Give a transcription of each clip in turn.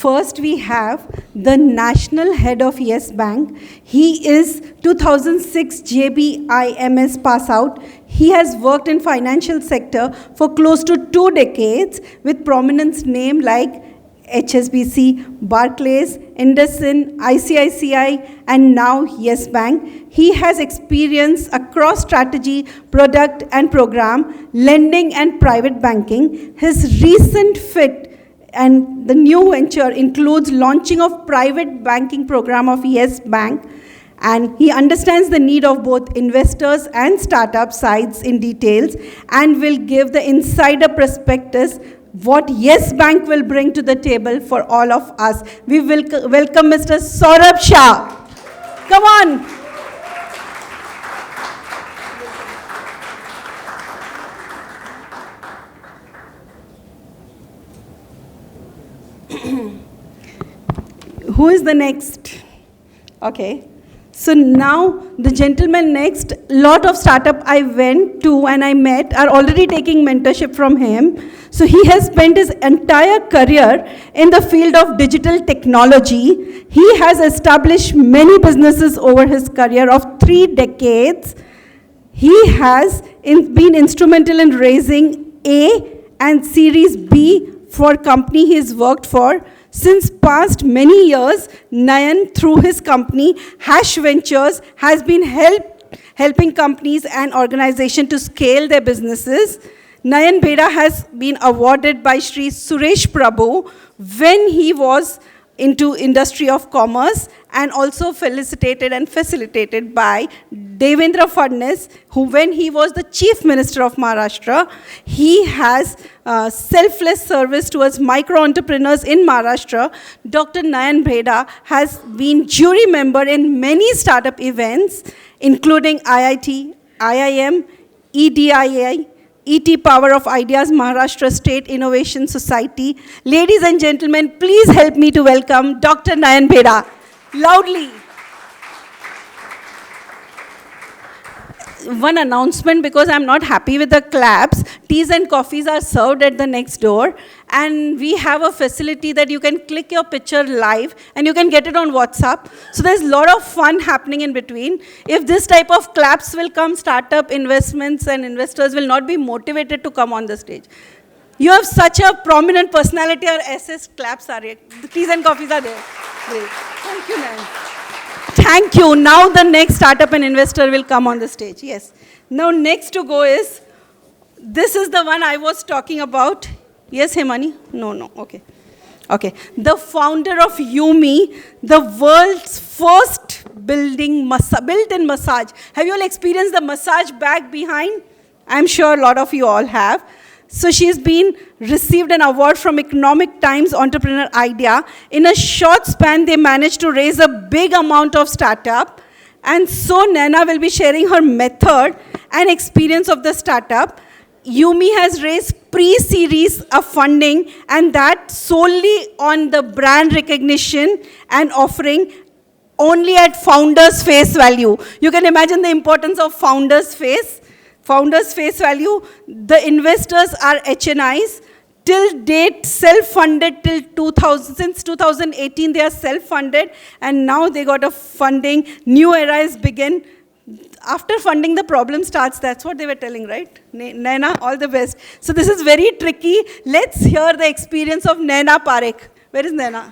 First, we have the national head of Yes Bank. He is 2006 JBI Ms pass out. He has worked in financial sector for close to 2 decades with prominent names like HSBC, Barclays, IndusInd, ICICI, and now Yes Bank. He has experience across strategy, product and program, lending and private banking. His recent fit and the new venture includes launching of private banking program of Yes Bank, and he understands the need of both investors and startup sides in details and will give the insider perspectives what Yes Bank will bring to the table for all of us. We will welcome Mr. Saurabh Shah. Come on. Who is the next? Okay. So now the gentleman next, lot of startup I went to and I met are already taking mentorship from him. So he has spent his entire career in the field of digital technology. He has established many businesses over his career of 3 decades. He has been instrumental in raising A and Series B for company he's worked for. Since past many years, Nayan, through his company, Hash Ventures, has been helping companies and organizations to scale their businesses. Nayan Bheda has been awarded by Shri Suresh Prabhu when he was into industry of commerce, and also felicitated and facilitated by Devendra Fadnis, who when he was the Chief Minister of Maharashtra, he has selfless service towards micro-entrepreneurs in Maharashtra. Dr. Nayan Bheda has been jury member in many startup events, including IIT, IIM, EDIA, ET Power of Ideas, Maharashtra State Innovation Society. Ladies and gentlemen, please help me to welcome Dr. Nayan Bheda. Loudly. One announcement, because I'm not happy with the claps. Teas and coffees are served at the next door, and we have a facility that you can click your picture live and you can get it on WhatsApp. So there's a lot of fun happening in between. If this type of claps will come, startup investments and investors will not be motivated to come on the stage. You have such a prominent personality, or SS claps are here. The teas and coffees are there. Great. Thank you, ma'am. Thank you. Now the next startup and investor will come on the stage. Yes. Now next to go is, this is the one I was talking about. Yes, Hemani? No. Okay. Okay. The founder of Yumi, the world's first built-in massage. Have you all experienced the massage bag behind? I'm sure a lot of you all have. So she's been received an award from Economic Times Entrepreneur Idea. In a short span, they managed to raise a big amount of startup. And so Naina will be sharing her method and experience of the startup. Yumi has raised pre-series of funding, and that solely on the brand recognition and offering only at founder's face value. You can imagine the importance of founder's face. Founders face value. The investors are HNIs. Till date, self-funded till 2000. Since 2018, they are self-funded, and now they got a funding. New era is begin. After funding, the problem starts. That's what they were telling, right? Naina, all the best. So this is very tricky. Let's hear the experience of Naina Parekh. Where is Naina?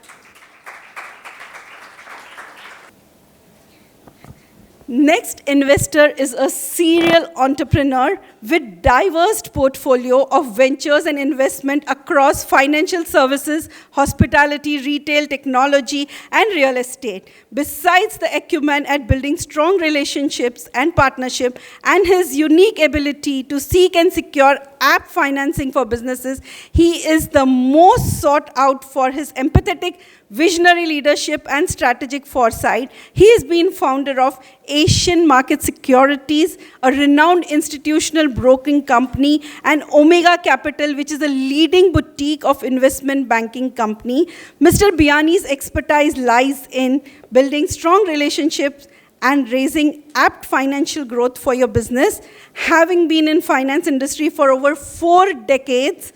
Next investor is a serial entrepreneur with diverse portfolio of ventures and investment across financial services, hospitality, retail, technology, and real estate. Besides the acumen at building strong relationships and partnership and his unique ability to seek and secure app financing for businesses, he is the most sought out for his empathetic, visionary leadership and strategic foresight. He has been founder of Asian Market Securities, a renowned institutional broking company, and Omega Capital, which is a leading boutique of investment banking company. Mr. Biyani's expertise lies in building strong relationships and raising apt financial growth for your business. Having been in finance industry for over 4 decades,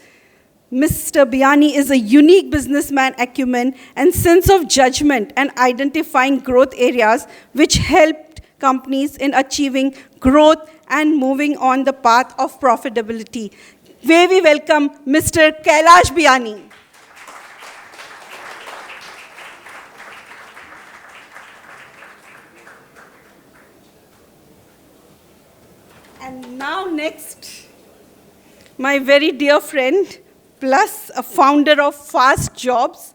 Mr. Biyani is a unique businessman acumen and sense of judgment and identifying growth areas which helped companies in achieving growth and moving on the path of profitability. May we welcome Mr. Kailash Biyani. And now next, my very dear friend, plus a founder of Fast Jobs.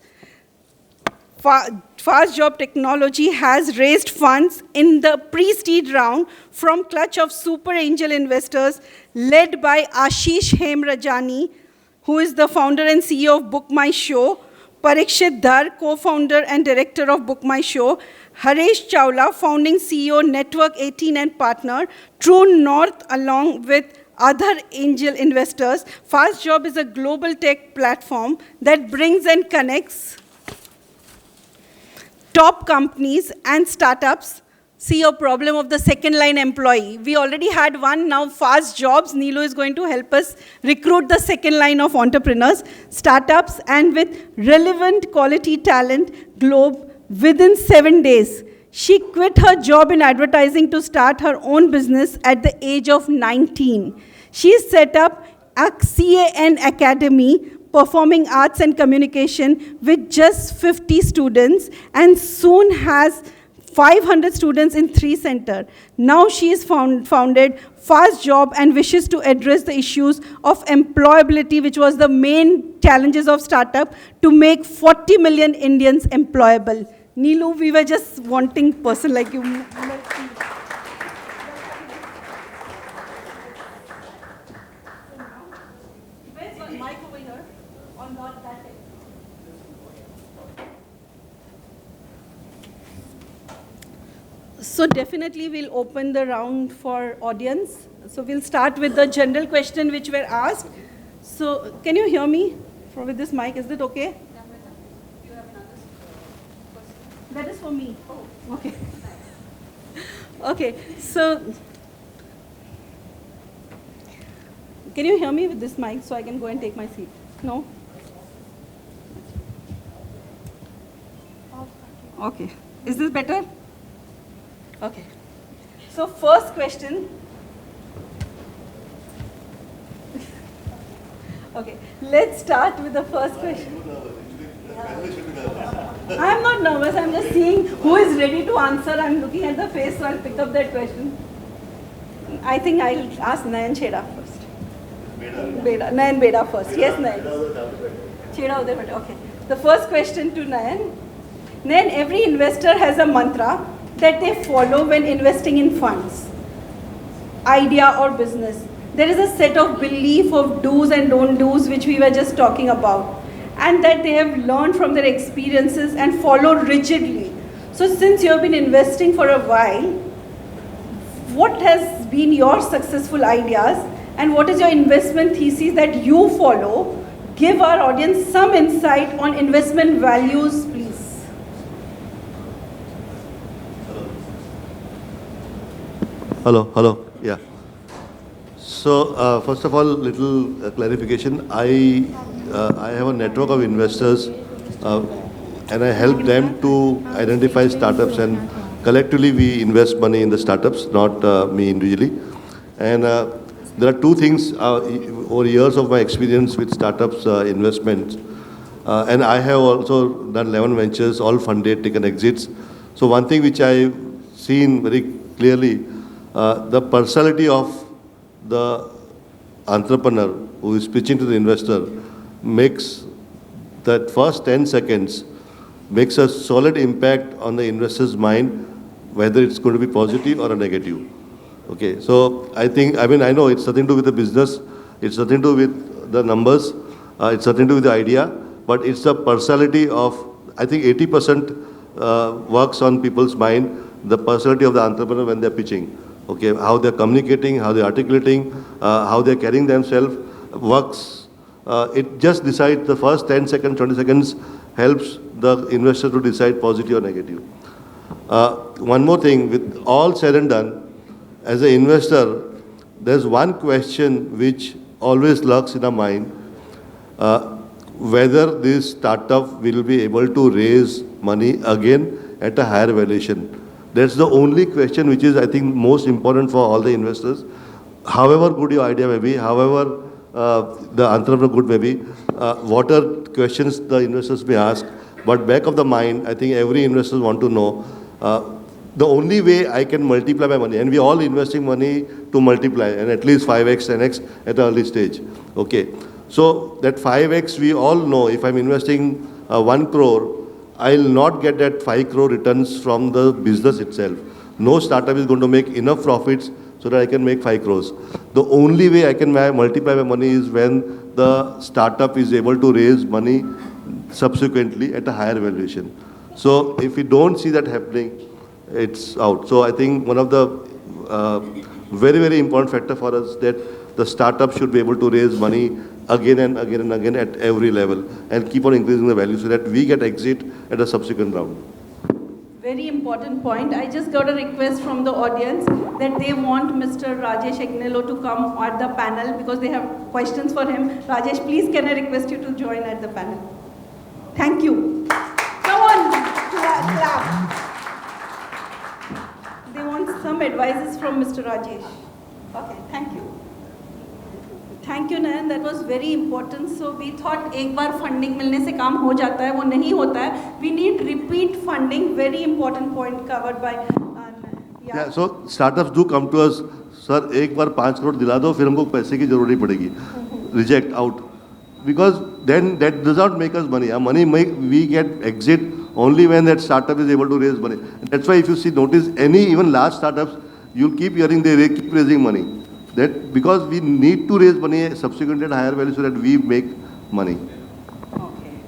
Fast Job Technology has raised funds in the pre-seed round from clutch of super angel investors led by Ashish Hemrajani, who is the founder and CEO of Book My Show, Parikshit Dhar, co-founder and director of Book My Show, Haresh Chawla, founding CEO, Network 18 and partner, True North, along with other angel investors. Fast Job is a global tech platform that brings and connects top companies and startups. See your problem of the second line employee. We already had one, now Fast Jobs. Neelu is going to help us recruit the second line of entrepreneurs, startups, and with relevant quality talent globe within 7 days. She quit her job in advertising to start her own business at the age of 19. She set up a CAN Academy, Performing Arts and Communication, with just 50 students, and soon has 500 students in 3 centers. Now she is founded Fast Job and wishes to address the issues of employability, which was the main challenges of startup, to make 40 million Indians employable. Neelu, we were just wanting person like you. Where's one mic over here? On that end. So definitely we'll open the round for audience. So we'll start with the general question which were asked. So can you hear me with this mic? Is that okay? You have another question? That is for me. Oh. Okay. Okay, so can you hear me with this mic so I can go and take my seat? No? Okay. Is this better? Okay. So first question. Okay, let's start with the first question. I'm not nervous, I'm just seeing who is ready to answer. I'm looking at the face, so I'll pick up that question. I think I'll ask Nayan Bheda first. Nayan Bheda first. Yes, Nayan. Chheda udhar beta. Okay. The first question to Nayan. Nayan, every investor has a mantra that they follow when investing in funds, idea or business. There is a set of belief of do's and don't do's which we were just talking about, and that they have learned from their experiences and follow rigidly. So since you have been investing for a while, what has been your successful ideas and what is your investment thesis that you follow? Give our audience some insight on investment values, please. Hello, yeah. So first of all, little clarification. I have a network of investors, and I help them to identify startups, and collectively we invest money in the startups, not me individually. And there are two things over years of my experience with startups investments, and I have also done 11 ventures, all funded, taken exits. So one thing which I've seen very clearly, the personality of the entrepreneur who is pitching to the investor makes that first 10 seconds makes a solid impact on the investor's mind, whether it's going to be positive or a negative. Okay, so I know it's nothing to do with the business, it's nothing to do with the numbers, it's nothing to do with the idea, but it's the personality of, I think 80% works on people's mind, the personality of the entrepreneur when they're pitching. Okay, how they're communicating, how they're articulating, how they're carrying themselves works. It just decides the first 10 seconds, 20 seconds helps the investor to decide positive or negative. One more thing, with all said and done, as an investor, there's one question which always lurks in our mind. whether this startup will be able to raise money again at a higher valuation. That's the only question which is, I think, most important for all the investors. However good your idea may be, however the entrepreneur good may be, what are questions the investors may ask, but back of the mind, I think every investor want to know, the only way I can multiply my money, and we all investing money to multiply, and at least 5x, 10x at an early stage. Okay, so that 5x we all know, if I'm investing 1 crore, I'll not get that 5 crore returns from the business itself. No startup is going to make enough profits so that I can make 5 crores. The only way I can multiply my money is when the startup is able to raise money subsequently at a higher valuation. So if we don't see that happening, it's out. So I think one of the very, very important factor for us that the startup should be able to raise money again and again and again at every level and keep on increasing the value so that we get exit at a subsequent round. Very important point. I just got a request from the audience that they want Mr. Rajesh Agnelo to come at the panel because they have questions for him. Rajesh, please can I request you to join at the panel? Thank you. Come on, clap. They want some advices from Mr. Rajesh. Okay, thank you. Thank you, Nayan. That was very important. So we thought एक बार funding मिलने से काम हो जाता है, वो नहीं होता है. We need repeat funding. Very important point covered by. Yeah. So startups do come to us, sir. एक बार 5 करोड़ दिला दो, फिर हमको पैसे की जरूरत नहीं पड़ेगी. Reject out, because then that does not make us money. We get exit only when that startup is able to raise money. And that's why if you see, notice any even large startups, you'll keep hearing they keep raising money. That because we need to raise money subsequently at higher value so that we make money. Okay.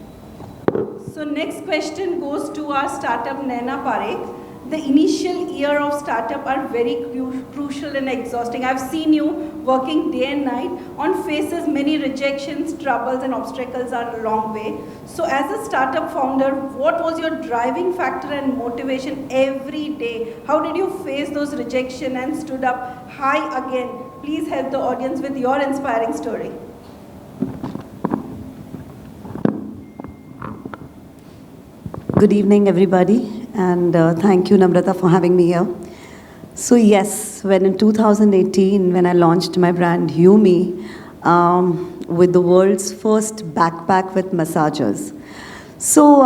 So next question goes to our startup Naina Parekh. The initial year of startup are very crucial and exhausting. I've seen you working day and night. On faces, many rejections, troubles and obstacles are a long way. So as a startup founder, what was your driving factor and motivation every day? How did you face those rejections and stood up high again? Please help the audience with your inspiring story. Good evening, everybody, and thank you, Namrata, for having me here. So yes, when in 2018, when I launched my brand Yumi, with the world's first backpack with massagers. So,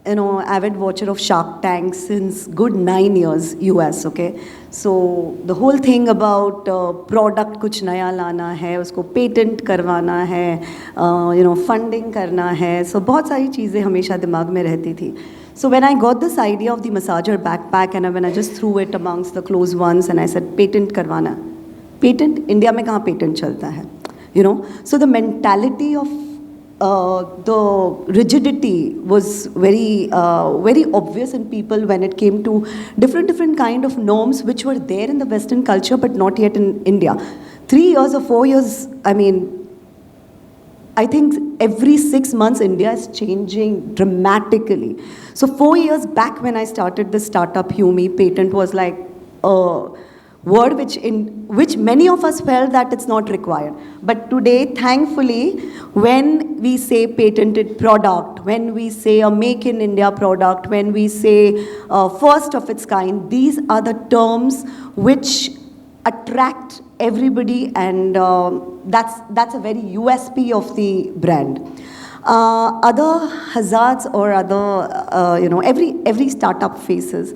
avid watcher of Shark Tank since good 9 years, US, okay? So the whole thing about product कुछ नया लाना है, उसको patent करवाना है, funding करना है, so बहुत सारी चीज़ें हमेशा दिमाग में रहती थी. So when I got this idea of the massager backpack and when I just threw it amongst the close ones and I said patent करवाना, patent India में कहाँ patent चलता है, So the mentality of the rigidity was very obvious in people when it came to different kind of norms which were there in the Western culture but not yet in India. 3 years or 4 years, I think every 6 months India is changing dramatically. So 4 years back when I started this startup Yumi, patent was like a word which many of us felt that it's not required. But today, thankfully, when we say patented product, when we say a make in India product, when we say first of its kind, these are the terms which attract everybody, and that's a very USP of the brand. Other hazards or other, every startup faces.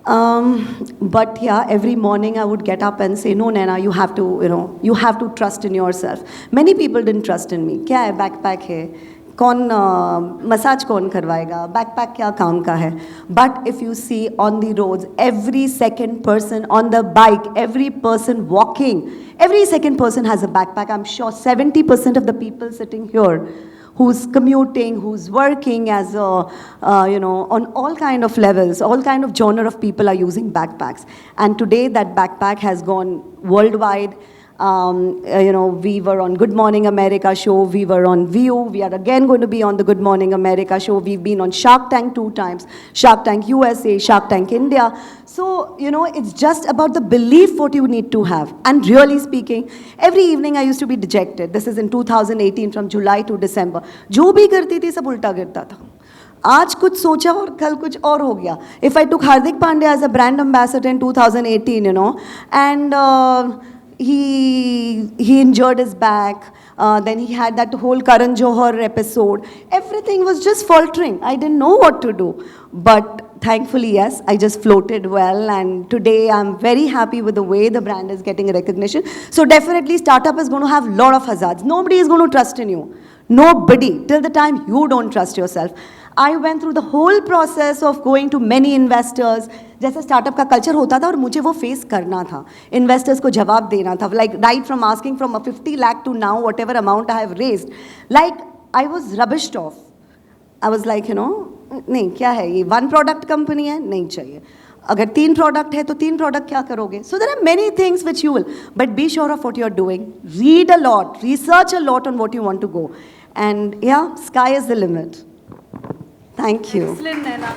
But yeah, every morning I would get up and say, no, Naina, you have to trust in yourself. Many people didn't trust in me. क्या है backpack है? Massage कौन करवाएगा? Backpack क्या काम का है? But if you see on the roads, every second person on the bike, every person walking, every second person has a backpack. I'm sure 70% of the people sitting here who's commuting, who's working as a, on all kind of levels, all kind of genre of people are using backpacks. And today that backpack has gone worldwide. We were on Good Morning America show. We were on View. We are again going to be on the Good Morning America show. We've been on Shark Tank 2 times. Shark Tank USA, Shark Tank India. So, it's just about the belief what you need to have. And really speaking, every evening I used to be dejected. This is in 2018 from July to December. जो भी करती थी सब उल्टा गिरता था. आज कुछ सोचा और कल कुछ और हो गया. If I took Hardik Pandya as a brand ambassador in 2018, and he injured his back. Then he had that whole Karan Johar episode. Everything was just faltering. I didn't know what to do. But thankfully, yes, I just floated well. And today I'm very happy with the way the brand is getting recognition. So definitely startup is going to have a lot of hazards. Nobody is going to trust in you. Nobody. Till the time you don't trust yourself. I went through the whole process of going to many investors. जैसे startup का culture होता था और मुझे वो face करना था, investors को जवाब देना था, like right from asking from 50 lakh to now whatever amount I have raised, like I was rubbished off. I was like, नहीं क्या है ये, 1 product कंपनी है, नहीं चाहिए. अगर 3 product है तो 3 product क्या करोगे? So there are many things which you will, but be sure of what you are doing. Read a lot, research a lot on what you want to go, and yeah, sky is the limit. Thank you. Excellent, Naina.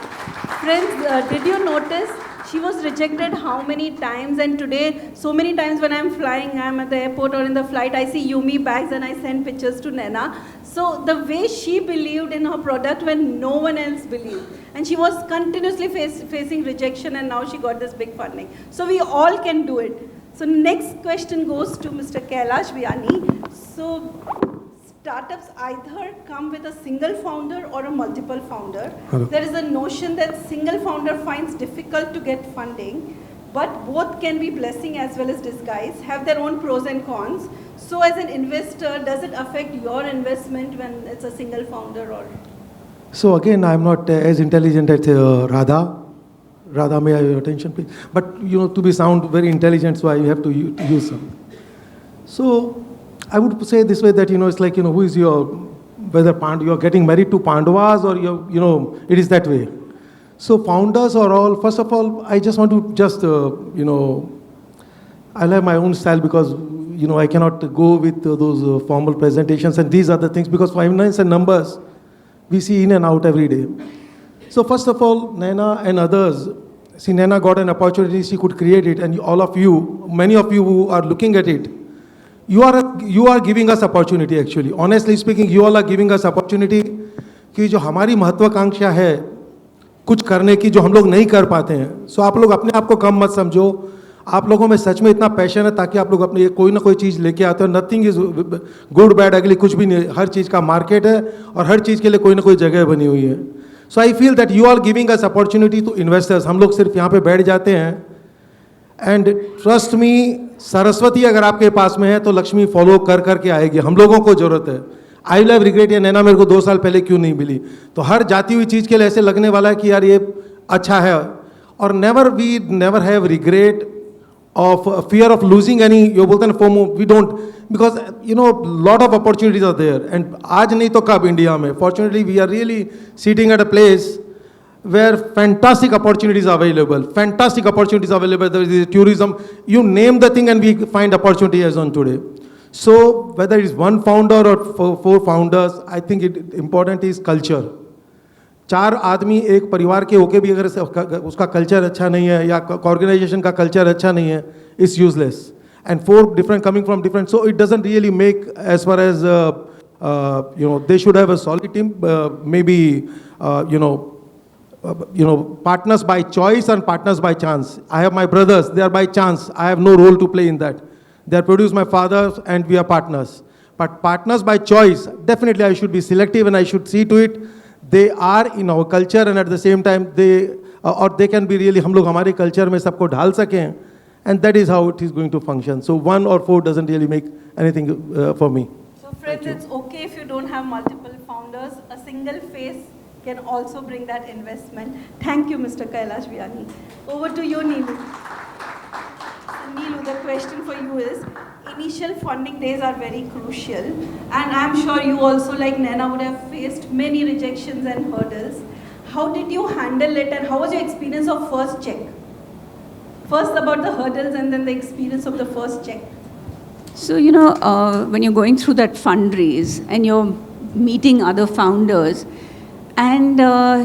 Friends, did you notice she was rejected how many times? And today, so many times when I'm flying, I'm at the airport or in the flight, I see Yumi bags and I send pictures to Naina. So the way she believed in her product when no one else believed. And she was continuously facing rejection, and now she got this big funding. So we all can do it. So next question goes to Mr. Kailash Biyani. So startups either come with a single founder or a multiple founder. Hello. There is a notion that single founder finds difficult to get funding, but both can be blessing as well as disguise, have their own pros and cons. So as an investor, does it affect your investment when it's a single founder or? So again, I'm not as intelligent as Radha. Radha, may I have your attention, please? But to be sound very intelligent, so I have to use some. So I would say this way that, it's like, who is whether you're getting married to Pandavas or it is that way. So founders are all, first of all, I just want to I'll have my own style because, I cannot go with those formal presentations and these are the things because finance and numbers, we see in and out every day. So first of all, Naina and others, see, Naina got an opportunity, she could create it, and all of you, many of you who are looking at it, you are giving us opportunity actually. Honestly speaking, you all are giving us opportunity कि जो हमारी महत्वाकांक्षा है कुछ करने की जो हम लोग नहीं कर पाते हैं. So आप लोग अपने आप को कम मत समझो. आप लोगों में सच में इतना पैशन है ताकि आप लोग अपने कोई ना कोई चीज़ लेके आते हो. नथिंग इज गुड बैड अगली कुछ भी नहीं. हर चीज़ का मार्केट है और हर चीज़ के लिए कोई ना कोई जगह बनी हुई है. So I feel that you are giving us opportunity to investors. हम लोग सिर्फ यहाँ पे बैठ जाते हैं एंड ट्रस्ट मी, सरस्वती अगर आपके पास में है तो लक्ष्मी फॉलो कर करके आएगी. हम लोगों को जरूरत है. आई विल हैव रिग्रेट, ये नैना मेरे को 2 साल पहले क्यों नहीं मिली. तो हर जाती हुई चीज़ के लिए ऐसे लगने वाला है कि यार ये अच्छा है. और never have regret of fear of losing any, you बोलते हैं FOMO, we don't, because lot of opportunities are there and आज नहीं तो कब इंडिया में. Fortunately we are really sitting at a place where fantastic opportunities are available. There is tourism, you name the thing and we find opportunity as on today. So whether it's one founder or 4 founders, I think important is culture. 4 आदमी एक परिवार के होके भी अगर उसका culture अच्छा नहीं है या ऑर्गेनाइजेशन का कल्चर अच्छा नहीं है, it's useless. And 4 different coming from different, so it doesn't really make as far as they should have a solid team. Maybe partners by choice and partners by chance. I have my brothers, they are by chance. I have no role to play in that. They are produced my father and we are partners. But partners by choice, definitely I should be selective and I should see to it they are in our culture and at the same time they can be really, हम लोग हमारे culture में सबको ढाल सकें, and that is how it is going to function. So 1 or 4 doesn't really make anything for me. So friends, it's okay if you don't have multiple founders. A single face can also bring that investment. Thank you, Mr. Kailash Biyani. Over to you, Neelu. Neelu, the question for you is, initial funding days are very crucial, and I'm sure you also, like Naina, would have faced many rejections and hurdles. How did you handle it, and how was your experience of first check? First about the hurdles and then the experience of the first check. So, when you're going through that fundraise and you're meeting other founders and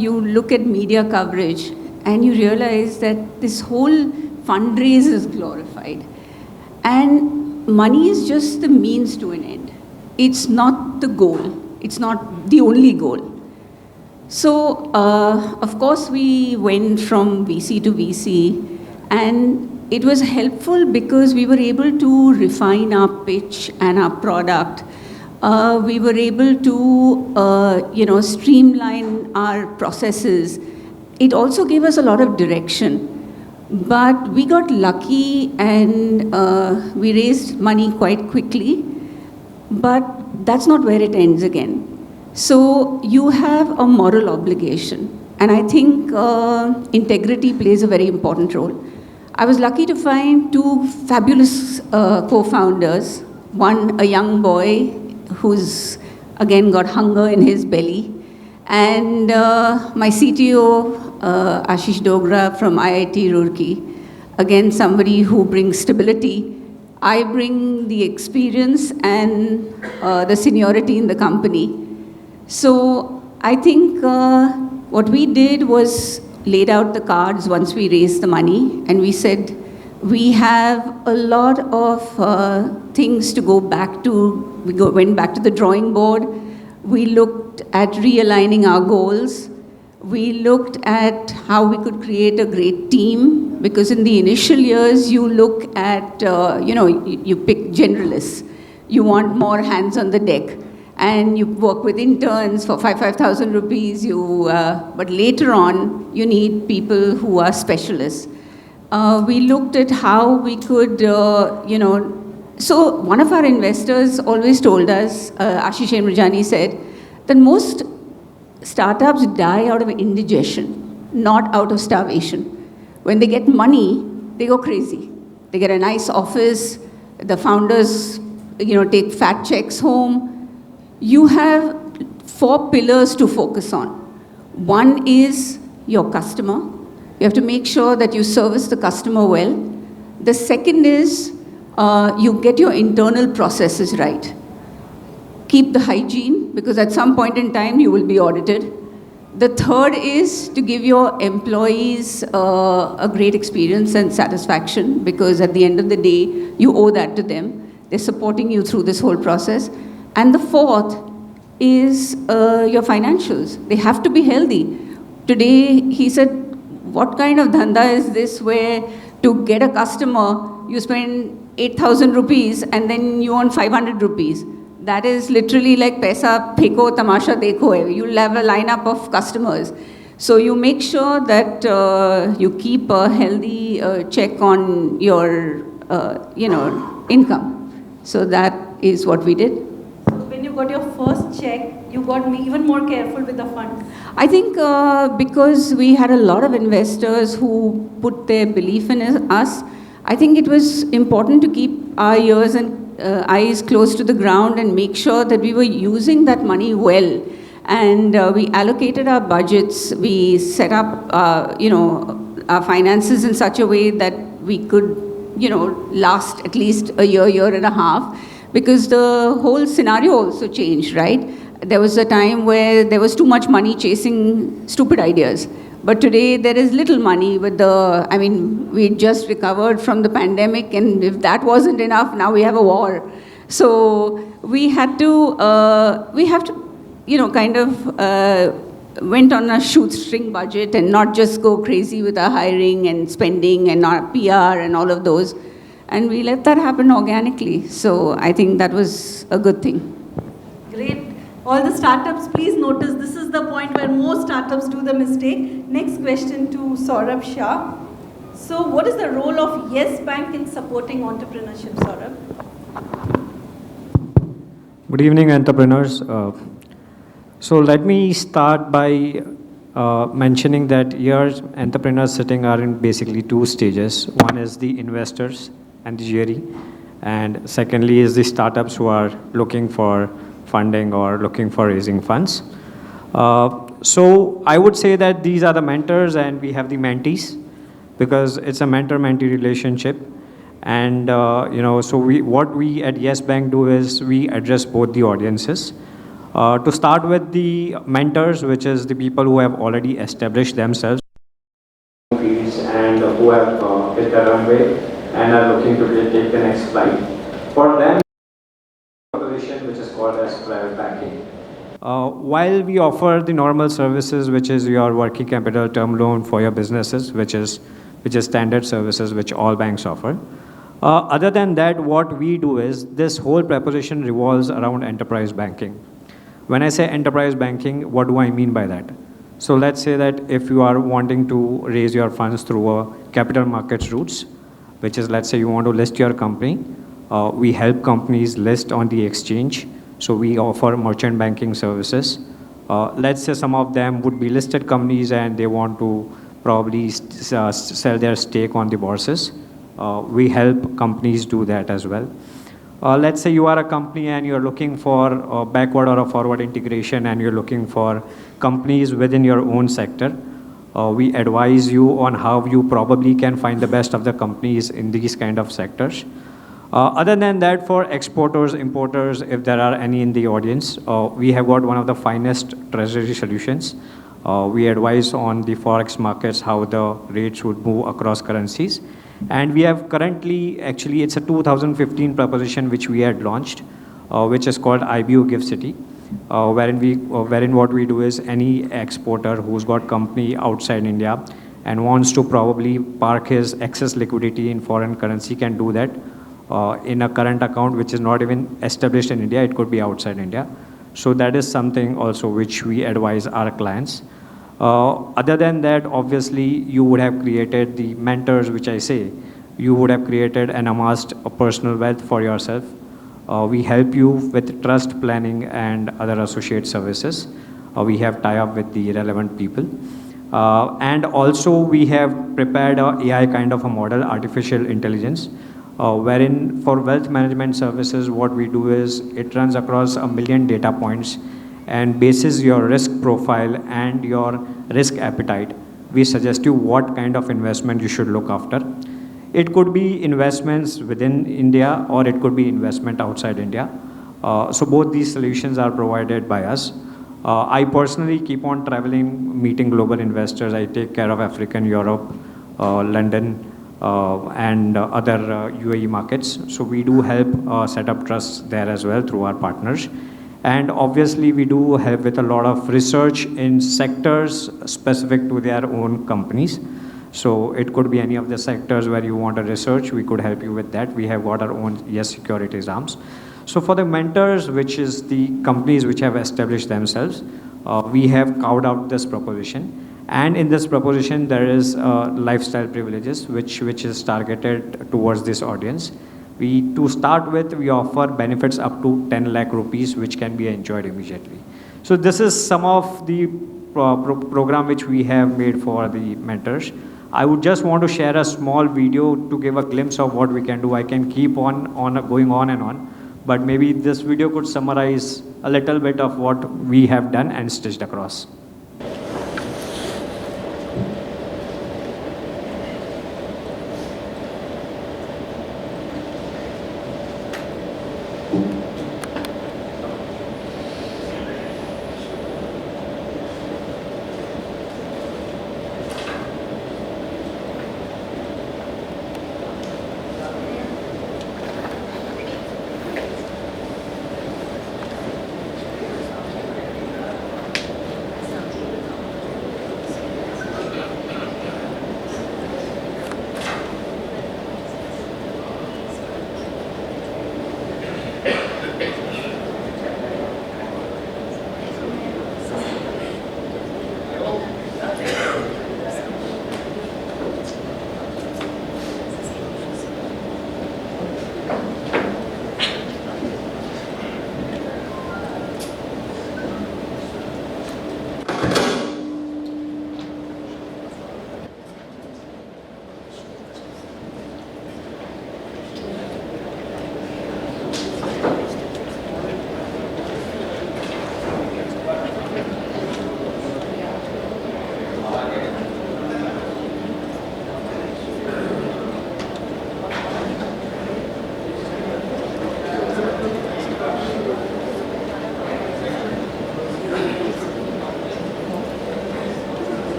you look at media coverage and you realize that this whole fundraise is glorified. And money is just the means to an end. It's not the goal. It's not the only goal. So, of course, we went from VC to VC, and it was helpful because we were able to refine our pitch and our product. We were able to, streamline our processes. It also gave us a lot of direction. But we got lucky and we raised money quite quickly. But that's not where it ends again. So you have a moral obligation. And I think integrity plays a very important role. I was lucky to find two fabulous co-founders. One, a young boy who's again got hunger in his belly. And my CTO, Ashish Dogra from IIT Roorkee, again somebody who brings stability. I bring the experience and the seniority in the company. So I think what we did was laid out the cards once we raised the money, and we said we have a lot of things to go back to. Went back to the drawing board. We looked at realigning our goals. We looked at how we could create a great team, because in the initial years, you look at, you pick generalists. You want more hands on the deck. And you work with interns for 5,000 rupees. But later on, you need people who are specialists. We looked at how we could, so one of our investors always told us, Ashish Emrajani said, that most startups die out of indigestion, not out of starvation. When they get money, they go crazy. They get a nice office, the founders, take fat checks home. You have 4 pillars to focus on. One is your customer. You have to make sure that you service the customer well. The second is you get your internal processes right. Keep the hygiene, because at some point in time you will be audited. The third is to give your employees a great experience and satisfaction, because at the end of the day, you owe that to them. They're supporting you through this whole process. And the fourth is your financials. They have to be healthy. Today, he said, what kind of dhanda is this where to get a customer, you spend 8,000 rupees and then you earn 500 rupees. That is literally like paisa pheko tamasha dekho hai. You'll have a lineup of customers. So you make sure that you keep a healthy check on your, income. So that is what we did. So when you got your first check, you got even more careful with the funds. I think because we had a lot of investors who put their belief in us, I think it was important to keep our ears and eyes close to the ground and make sure that we were using that money well. And we allocated our budgets. We set up, our finances in such a way that we could, last at least a year and a half, because the whole scenario also changed, right? There was a time where there was too much money chasing stupid ideas. But today there is little money with we just recovered from the pandemic, and if that wasn't enough, now we have a war. So we have to, went on a shoestring budget and not just go crazy with our hiring and spending and our PR and all of those. And we let that happen organically. So I think that was a good thing. Great. All the startups, please notice this is the point where most startups do the mistake. Next question to Saurabh Shah. So what is the role of Yes Bank in supporting entrepreneurship, Saurabh? Good evening, entrepreneurs. So let me start by mentioning that here entrepreneurs sitting are in basically 2 stages. One is the investors and the jury, and secondly is the startups who are looking for funding or looking for raising funds. So I would say that these are the mentors and we have the mentees, because it's a mentor-mentee relationship. And so what we at Yes Bank do is we address both the audiences. To start with the mentors, which is the people who have already established themselves fields and who have hit the runway and are looking to take the next flight. For them, proposition which is called as private banking. While we offer the normal services, which is your working capital term loan for your businesses, which is standard services which all banks offer. Other than that, what we do is this whole proposition revolves around enterprise banking. When I say enterprise banking, what do I mean by that? So let's say that if you are wanting to raise your funds through a capital markets routes, which is, let's say you want to list your company, we help companies list on the exchange. So we offer merchant banking services. Let's say some of them would be listed companies and they want to probably sell their stake on the bourses. We help companies do that as well. Let's say you are a company and you're looking for a backward or a forward integration and you're looking for companies within your own sector. We advise you on how you probably can find the best of the companies in these kind of sectors. Other than that, for exporters, importers, if there are any in the audience, we have got one of the finest treasury solutions. We advise on the forex markets, how the rates would move across currencies. And we have currently, actually, it's a 2015 proposition which we had launched, which is called IBU Gift City, wherein what we do is any exporter who's got company outside India and wants to probably park his excess liquidity in foreign currency can do that in a current account which is not even established in India. It could be outside India. So that is something also which we advise our clients. Other than that, obviously, you would have created the mentors, which I say, you would have created and amassed a personal wealth for yourself. We help you with trust planning and other associate services. We have tie-up with the relevant people. And also, we have prepared a AI kind of a model, artificial intelligence, wherein for wealth management services, what we do is it runs across 1 million data points and bases your risk profile and your risk appetite. We suggest you what kind of investment you should look after. It could be investments within India or it could be investment outside India. So both these solutions are provided by us. I personally keep on traveling, meeting global investors. I take care of African, Europe, London, and other UAE markets. So we do help set up trusts there as well through our partners. And obviously, we do help with a lot of research in sectors specific to their own companies. So it could be any of the sectors where you want to research, we could help you with that. We have got our own Yes Securities arms. So for the mentors, which is the companies which have established themselves, we have carved out this proposition. And in this proposition, there is lifestyle privileges, which is targeted towards this audience. To start with, we offer benefits up to 10 lakh rupees, which can be enjoyed immediately. So this is some of the program which we have made for the mentors. I would just want to share a small video to give a glimpse of what we can do. I can keep on going on and on, but maybe this video could summarize a little bit of what we have done and stitched across.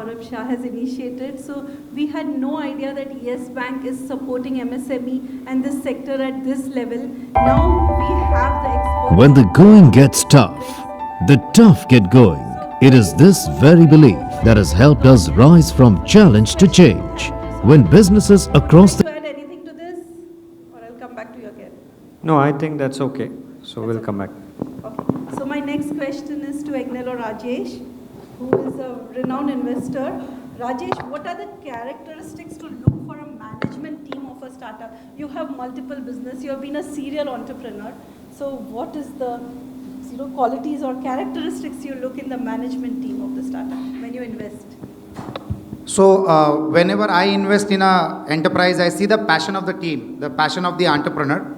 Saurabh Shah has initiated. So we had no idea that Yes Bank is supporting MSME and this sector at this level. Now we have the experts. When the going gets tough, the tough get going. It is this very belief that has helped us rise from challenge to change. When businesses across the To add anything to this, or I'll come back to you again. No, I think that's okay. So we'll come back. Okay. So my next question is to AgneloRajesh, who is a renowned investor. Rajesh, what are the characteristics to look for a management team of a startup? You have multiple business. You have been a serial entrepreneur. So what is the qualities or characteristics you look in the management team of the startup when you invest? So whenever I invest in a enterprise, I see the passion of the team, the passion of the entrepreneur.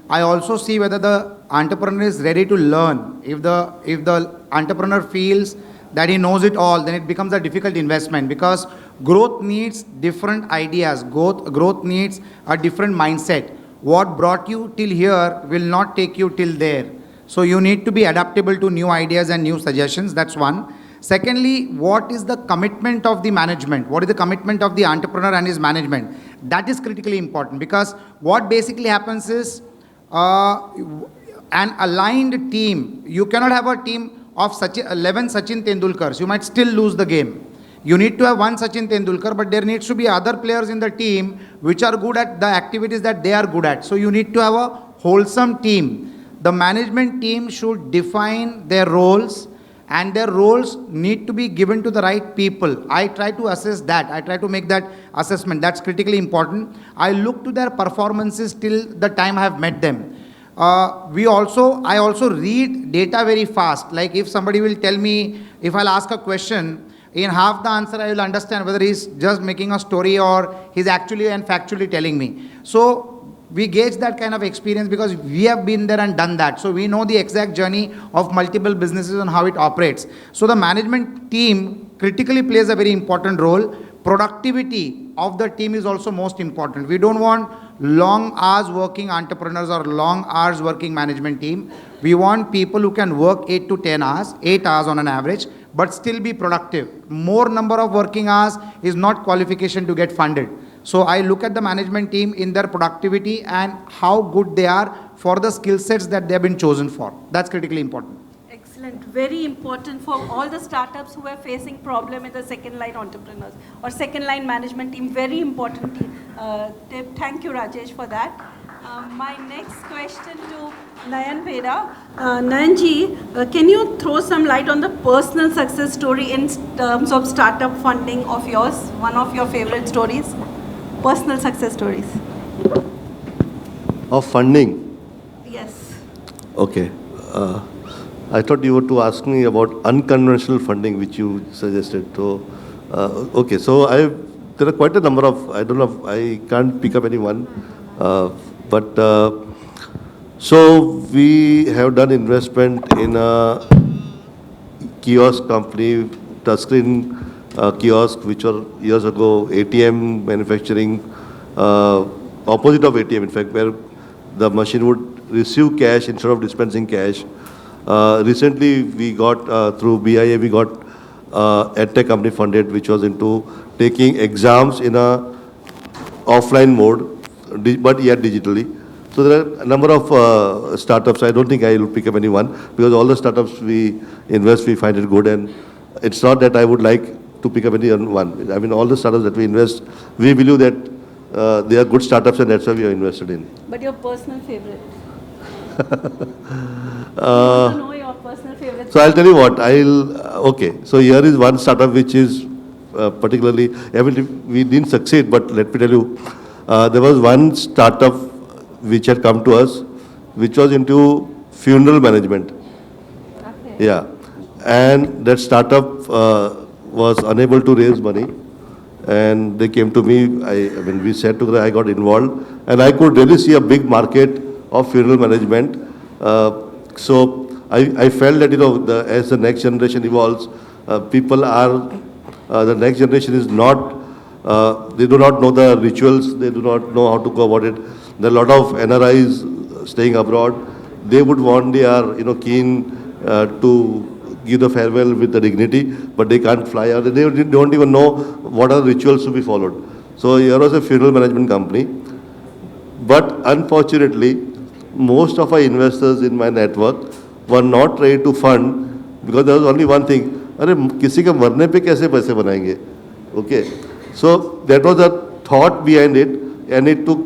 I also see whether the entrepreneur is ready to learn. If the entrepreneur feels that he knows it all, then it becomes a difficult investment, because growth needs different ideas. Growth needs a different mindset. What brought you till here will not take you till there. So you need to be adaptable to new ideas and new suggestions. That's one. Secondly, what is the commitment of the management? What is the commitment of the entrepreneur and his management? That is critically important, because what basically happens is an aligned team. You cannot have a team of 11 Sachin Tendulkars. You might still lose the game. You need to have one Sachin Tendulkar, but there needs to be other players in the team which are good at the activities that they are good at. So you need to have a wholesome team. The management team should define their roles, and their roles need to be given to the right people. I try to assess that. I try to make that assessment. That's critically important. I look to their performances till the time I have met them. I also read data very fast. Like if somebody will tell me, if I'll ask a question, in half the answer I will understand whether he's just making a story or he's actually and factually telling me. So we gauge that kind of experience because we have been there and done that. So we know the exact journey of multiple businesses and how it operates. So the management team critically plays a very important role. Productivity of the team is also most important. We don't want long hours working entrepreneurs or long hours working management team. We want people who can work 8 to 10 hours, 8 hours on an average, but still be productive. More number of working hours is not qualification to get funded. So I look at the management team in their productivity and how good they are for the skill sets that they have been chosen for. That's critically important. Excellent. Very important for all the startups who are facing problem in the second line entrepreneurs or second line management team. Very important tip. Thank you, Rajesh, for that. My next question to Nayan Bheda. Nayan ji, can you throw some light on the personal success story in terms of startup funding of yours? One of your favorite stories? Personal success stories. Of funding? Yes. Okay. I thought you were to ask me about unconventional funding, which you suggested. So, okay. So there are quite a number of, I don't know, I can't pick up any one. So we have done investment in a kiosk company, touchscreen kiosk, which were years ago, ATM manufacturing, opposite of ATM, in fact, where the machine would receive cash instead of dispensing cash. Recently, we got, through BIA, we got EdTech company funded, which was into taking exams in a offline mode, but yet digitally. So there are a number of startups. I don't think I will pick up any one, because all the startups we invest, we find it good. And it's not that I would like to pick up any one. I mean, all the startups that we invest, we believe that they are good startups, and that's why we are invested in. But your personal favorite? Know your personal favorite. So I'll tell you what, okay. So here is one startup which is particularly, I mean, we didn't succeed, but let me tell you, there was one startup which had come to us, which was into funeral management. Okay. Yeah. And that startup was unable to raise money. And they came to me, I mean, we sat together, I got involved, and I could really see a big market of funeral management. So I felt that, as the next generation evolves, people are, the next generation is not, they do not know the rituals, they do not know how to go about it. There are a lot of NRIs staying abroad. They would want, they are, keen to give the farewell with the dignity, but they can't fly out. They don't even know what are the rituals to be followed. So here was a funeral management company. But unfortunately, most of our investors in my network were not ready to fund because there was only one thing. अरे किसी के मरने पे कैसे पैसे बनाएंगे? Okay. So that was the thought behind it, and it took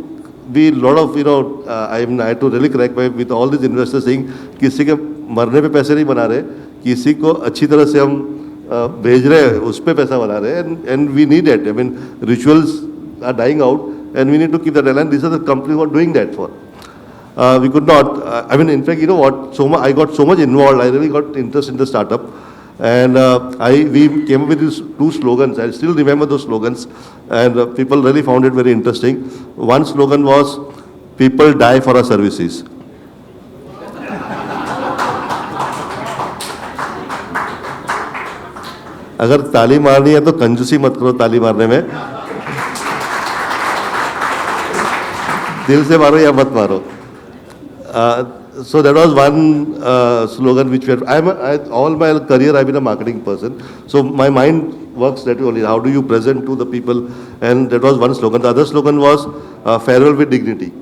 be a lot of, I had to really correct with all these investors saying किसी के मरने पे पैसे नहीं बना रहे, किसी को अच्छी तरह से हम भेज रहे हैं, उस पे पैसा बना रहे हैं, and we need it. I mean, rituals are dying out, and we need to keep that alive. These are the companies who are doing that for. We could not. I mean, in fact, you know what? I got so much involved. I really got interest in the startup, and we came up with these 2 slogans. I still remember those slogans, and people really found it very interesting. One slogan was, "People die for our services." अगर ताली मारनी है तो कंजूसी मत करो ताली मारने में, दिल से मारो या मत मारो. So that was one slogan which we had. All my career I've been a marketing person, so my mind works that way only. How do you present to the people? And that was one slogan. The other slogan was farewell with dignity.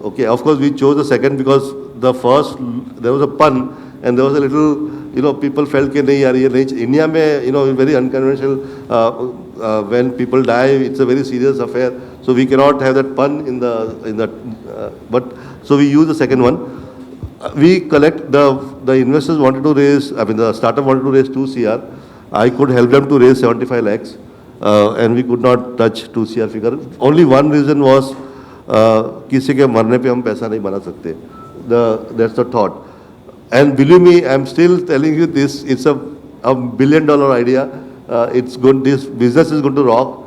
Okay, of course we chose the second because the first, there was a pun and there was a little, people felt कि नहीं यार ये नहीं. India में, very unconventional. When people die, it's a very serious affair. So we cannot have that pun in the but so we use the second one. We collect the investors wanted to raise. I mean, the startup wanted to raise 2 CR. I could help them to raise 75 lakhs, and we could not touch 2 CR figure. Only one reason was किसी के मरने पे हम पैसा नहीं बना सकते. That's the thought. And believe me, I'm still telling you this. It's a $1 billion idea. It's good. This business is going to rock.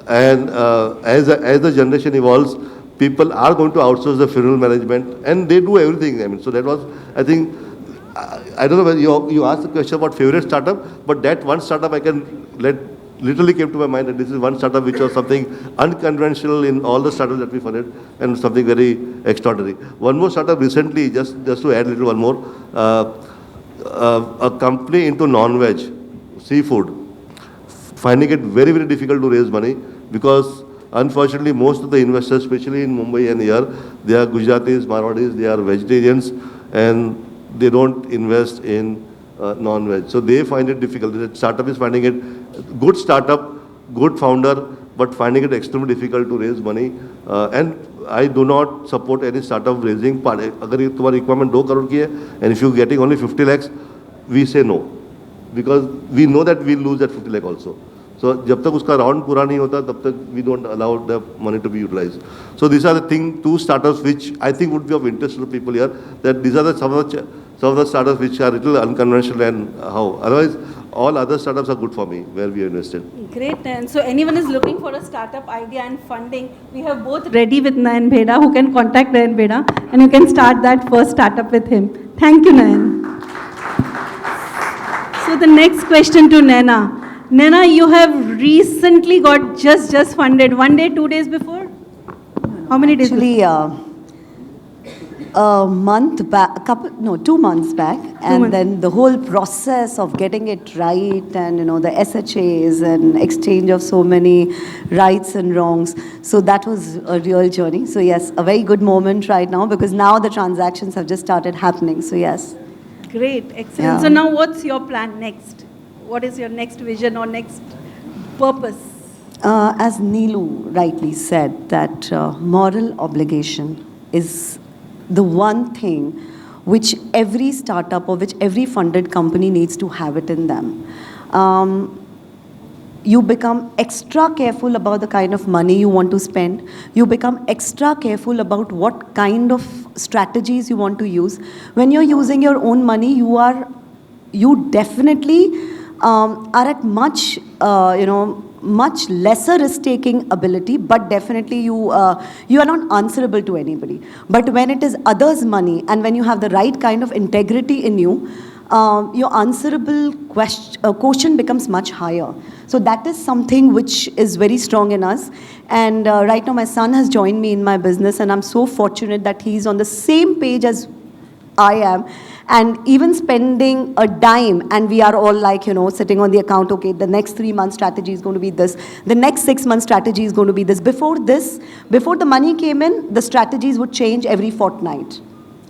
And as the generation evolves, people are going to outsource the funeral management, and they do everything. I mean, so that was, I think, I don't know whether you asked the question about favorite startup, but that one startup literally came to my mind that this is one startup which was something unconventional in all the startups that we funded, and something very extraordinary. One more startup recently, just to add one more, a company into non-veg, seafood, finding it very, very difficult to raise money because unfortunately most of the investors, especially in Mumbai and here, they are Gujaratis, Marwadis, they are vegetarians, and they don't invest in non-veg. So they find it difficult. The startup is finding it, good startup, good founder, but finding it extremely difficult to raise money. And I do not support any startup raising. अगर ये तुम्हारी requirement 2 crore की है, and if you're getting only 50 lakhs, we say no, because we know that we'll lose that 50 lakh also. So जब तक उसका round पूरा नहीं होता, तब तक we don't allow the money to be utilized. So these are the 2 startups which I think would be of interest to people here. That these are some of the startups which are little unconventional and how. Otherwise, all other startups are good for me where we invested. Great. And so anyone is looking for a startup idea and funding, we have both ready with Nayan Bheda, who can contact Nayan Bheda, and you can start that first startup with him. Thank you, Nayan. So the next question to Naina. Naina, you have recently got just funded 1 day, 2 days before? How many days? Actually, a month back, 2 months back, and then the whole process of getting it right, and the SHAs and exchange of so many rights and wrongs. So that was a real journey. So yes, a very good moment right now because now the transactions have just started happening. So yes. Great, excellent. Yeah. So now what's your plan next? What is your next vision or next purpose? As Neelu rightly said, that moral obligation is the one thing which every startup or which every funded company needs to have it in them. You become extra careful about the kind of money you want to spend. You become extra careful about what kind of strategies you want to use. When you're using your own money, you definitely are at much, much lesser risk-taking ability, but definitely you are not answerable to anybody. But when it is others' money and when you have the right kind of integrity in you, your answerable quotient becomes much higher. So that is something which is very strong in us. And right now my son has joined me in my business, and I'm so fortunate that he's on the same page as I am. And even spending a dime, and we are all like, sitting on the account, okay, the next 3 months strategy is going to be this, the next 6 months strategy is going to be this. Before the money came in, the strategies would change every fortnight.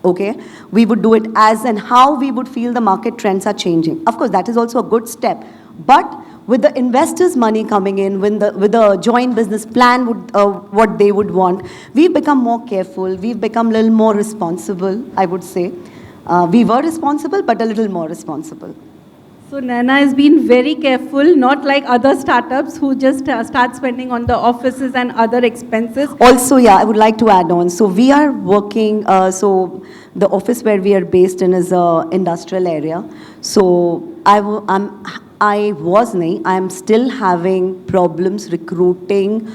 Okay, we would do it as and how we would feel the market trends are changing. Of course, that is also a good step. But with the investors' money coming in, with the joint business plan, what they would want, we've become more careful. We've become a little more responsible, I would say. We were responsible, but a little more responsible. So Naina has been very careful, not like other startups who just start spending on the offices and other expenses. Also, yeah, I would like to add on. So we are working, so the office where we are based in is an industrial area. So I am still having problems recruiting,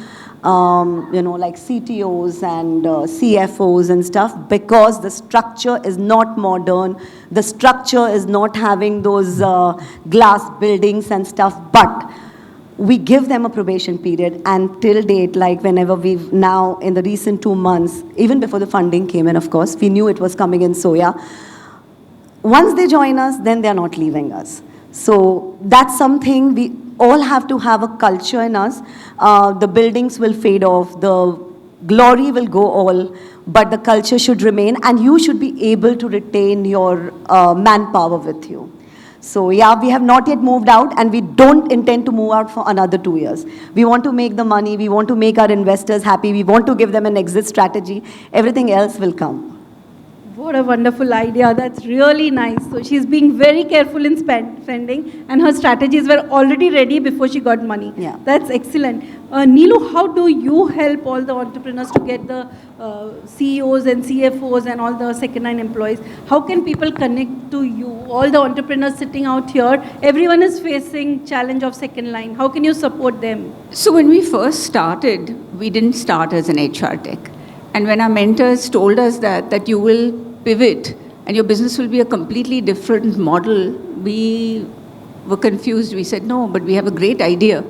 like CTOs and CFOs and stuff, because the structure is not modern. The structure is not having those glass buildings and stuff, but we give them a probation period, and till date, like whenever we've now, in the recent 2 months, even before the funding came in, of course, we knew it was coming in, so yeah. Once they join us, then they're not leaving us. So that's something we all have to have a culture in us. The buildings will fade off, the glory will go all, but the culture should remain, and you should be able to retain your manpower with you. So yeah, we have not yet moved out, and we don't intend to move out for another 2 years. We want to make the money, we want to make our investors happy, we want to give them an exit strategy. Everything else will come. What a wonderful idea. That's really nice. So she's being very careful in spending, and her strategies were already ready before she got money. Yeah. That's excellent. Neelu, how do you help all the entrepreneurs to get the CEOs and CFOs and all the second-line employees? How can people connect to you? All the entrepreneurs sitting out here, everyone is facing challenge of second line. How can you support them? So when we first started, we didn't start as an HR tech. And when our mentors told us that you will pivot and your business will be a completely different model, we were confused. We said, no, but we have a great idea.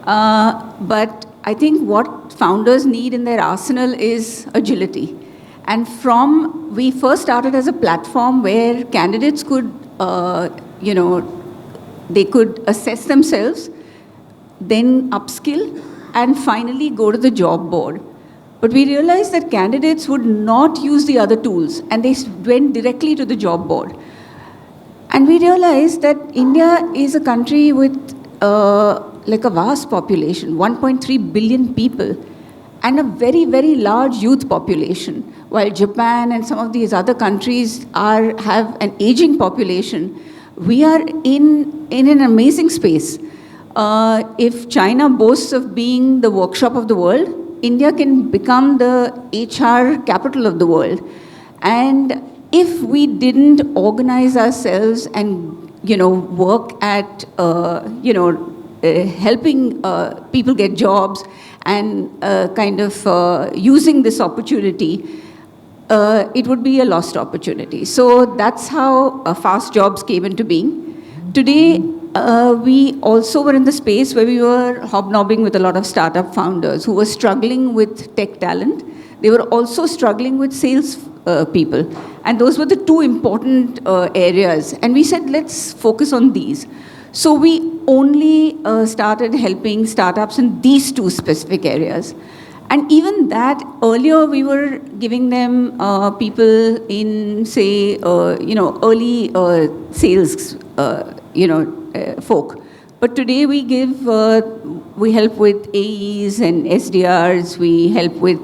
But I think what founders need in their arsenal is agility. And we first started as a platform where candidates could, they could assess themselves, then upskill, and finally go to the job board. But we realized that candidates would not use the other tools, and they went directly to the job board. And we realized that India is a country with like a vast population, 1.3 billion people, and a very, very large youth population. While Japan and some of these other countries have an aging population, we are in an amazing space. If China boasts of being the workshop of the world, India can become the HR capital of the world. And if we didn't organize ourselves and, work at, helping people get jobs and using this opportunity, it would be a lost opportunity. So that's how Fast Jobs came into being. Today, we also were in the space where we were hobnobbing with a lot of startup founders who were struggling with tech talent. They were also struggling with sales people. And those were the two important areas. And we said, let's focus on these. So we only started helping startups in these two specific areas. And even that, earlier we were giving them people in, say, early sales, folk. But today we help with AEs and SDRs, we help with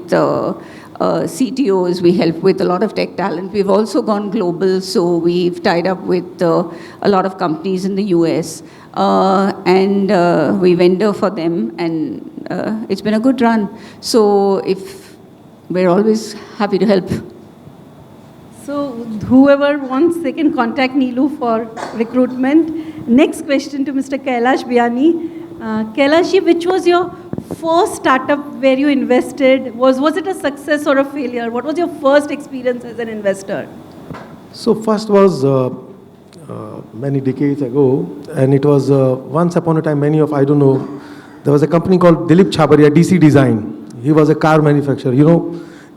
CTOs, we help with a lot of tech talent. We've also gone global, so we've tied up with a lot of companies in the US, and we vendor for them, and it's been a good run. So we're always happy to help. So whoever wants, they can contact Neelu for recruitment. Next question to Mr. Kailash Biyani. Kailash, which was your first startup where you invested? Was it a success or a failure? What was your first experience as an investor? So first was many decades ago, and it was once upon a time, there was a company called Dilip Chhabaria, DC Design. He was a car manufacturer.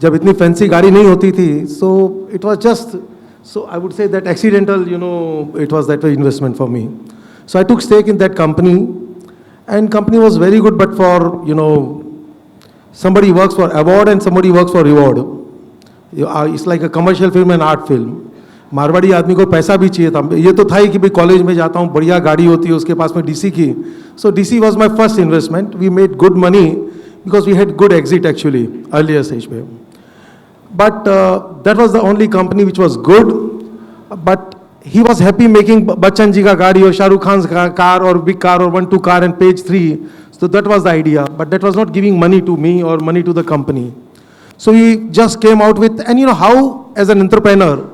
जब इतनी fancy गाड़ी नहीं होती थी, so it was just, So I would say that accidental, it was that investment for me. So I took stake in that company, and company was very good, but for, somebody works for award and somebody works for reward. It's like a commercial film and art film. Marwari आदमी को पैसा भी चाहिए था. ये तो था ही कि भाई कॉलेज में जाता हूँ, बढ़िया गाड़ी होती है, उसके पास में डीसी की. So DC was my first investment. We made good money because we had good exit actually earlier stage पे. But that was the only company which was good. But he was happy making Bachchan ji ka gaadi or Shah Rukh Khan's car or big car or 1-2 car and page 3. So that was the idea. But that was not giving money to me or money to the company. So he just came out with, and how as an entrepreneur,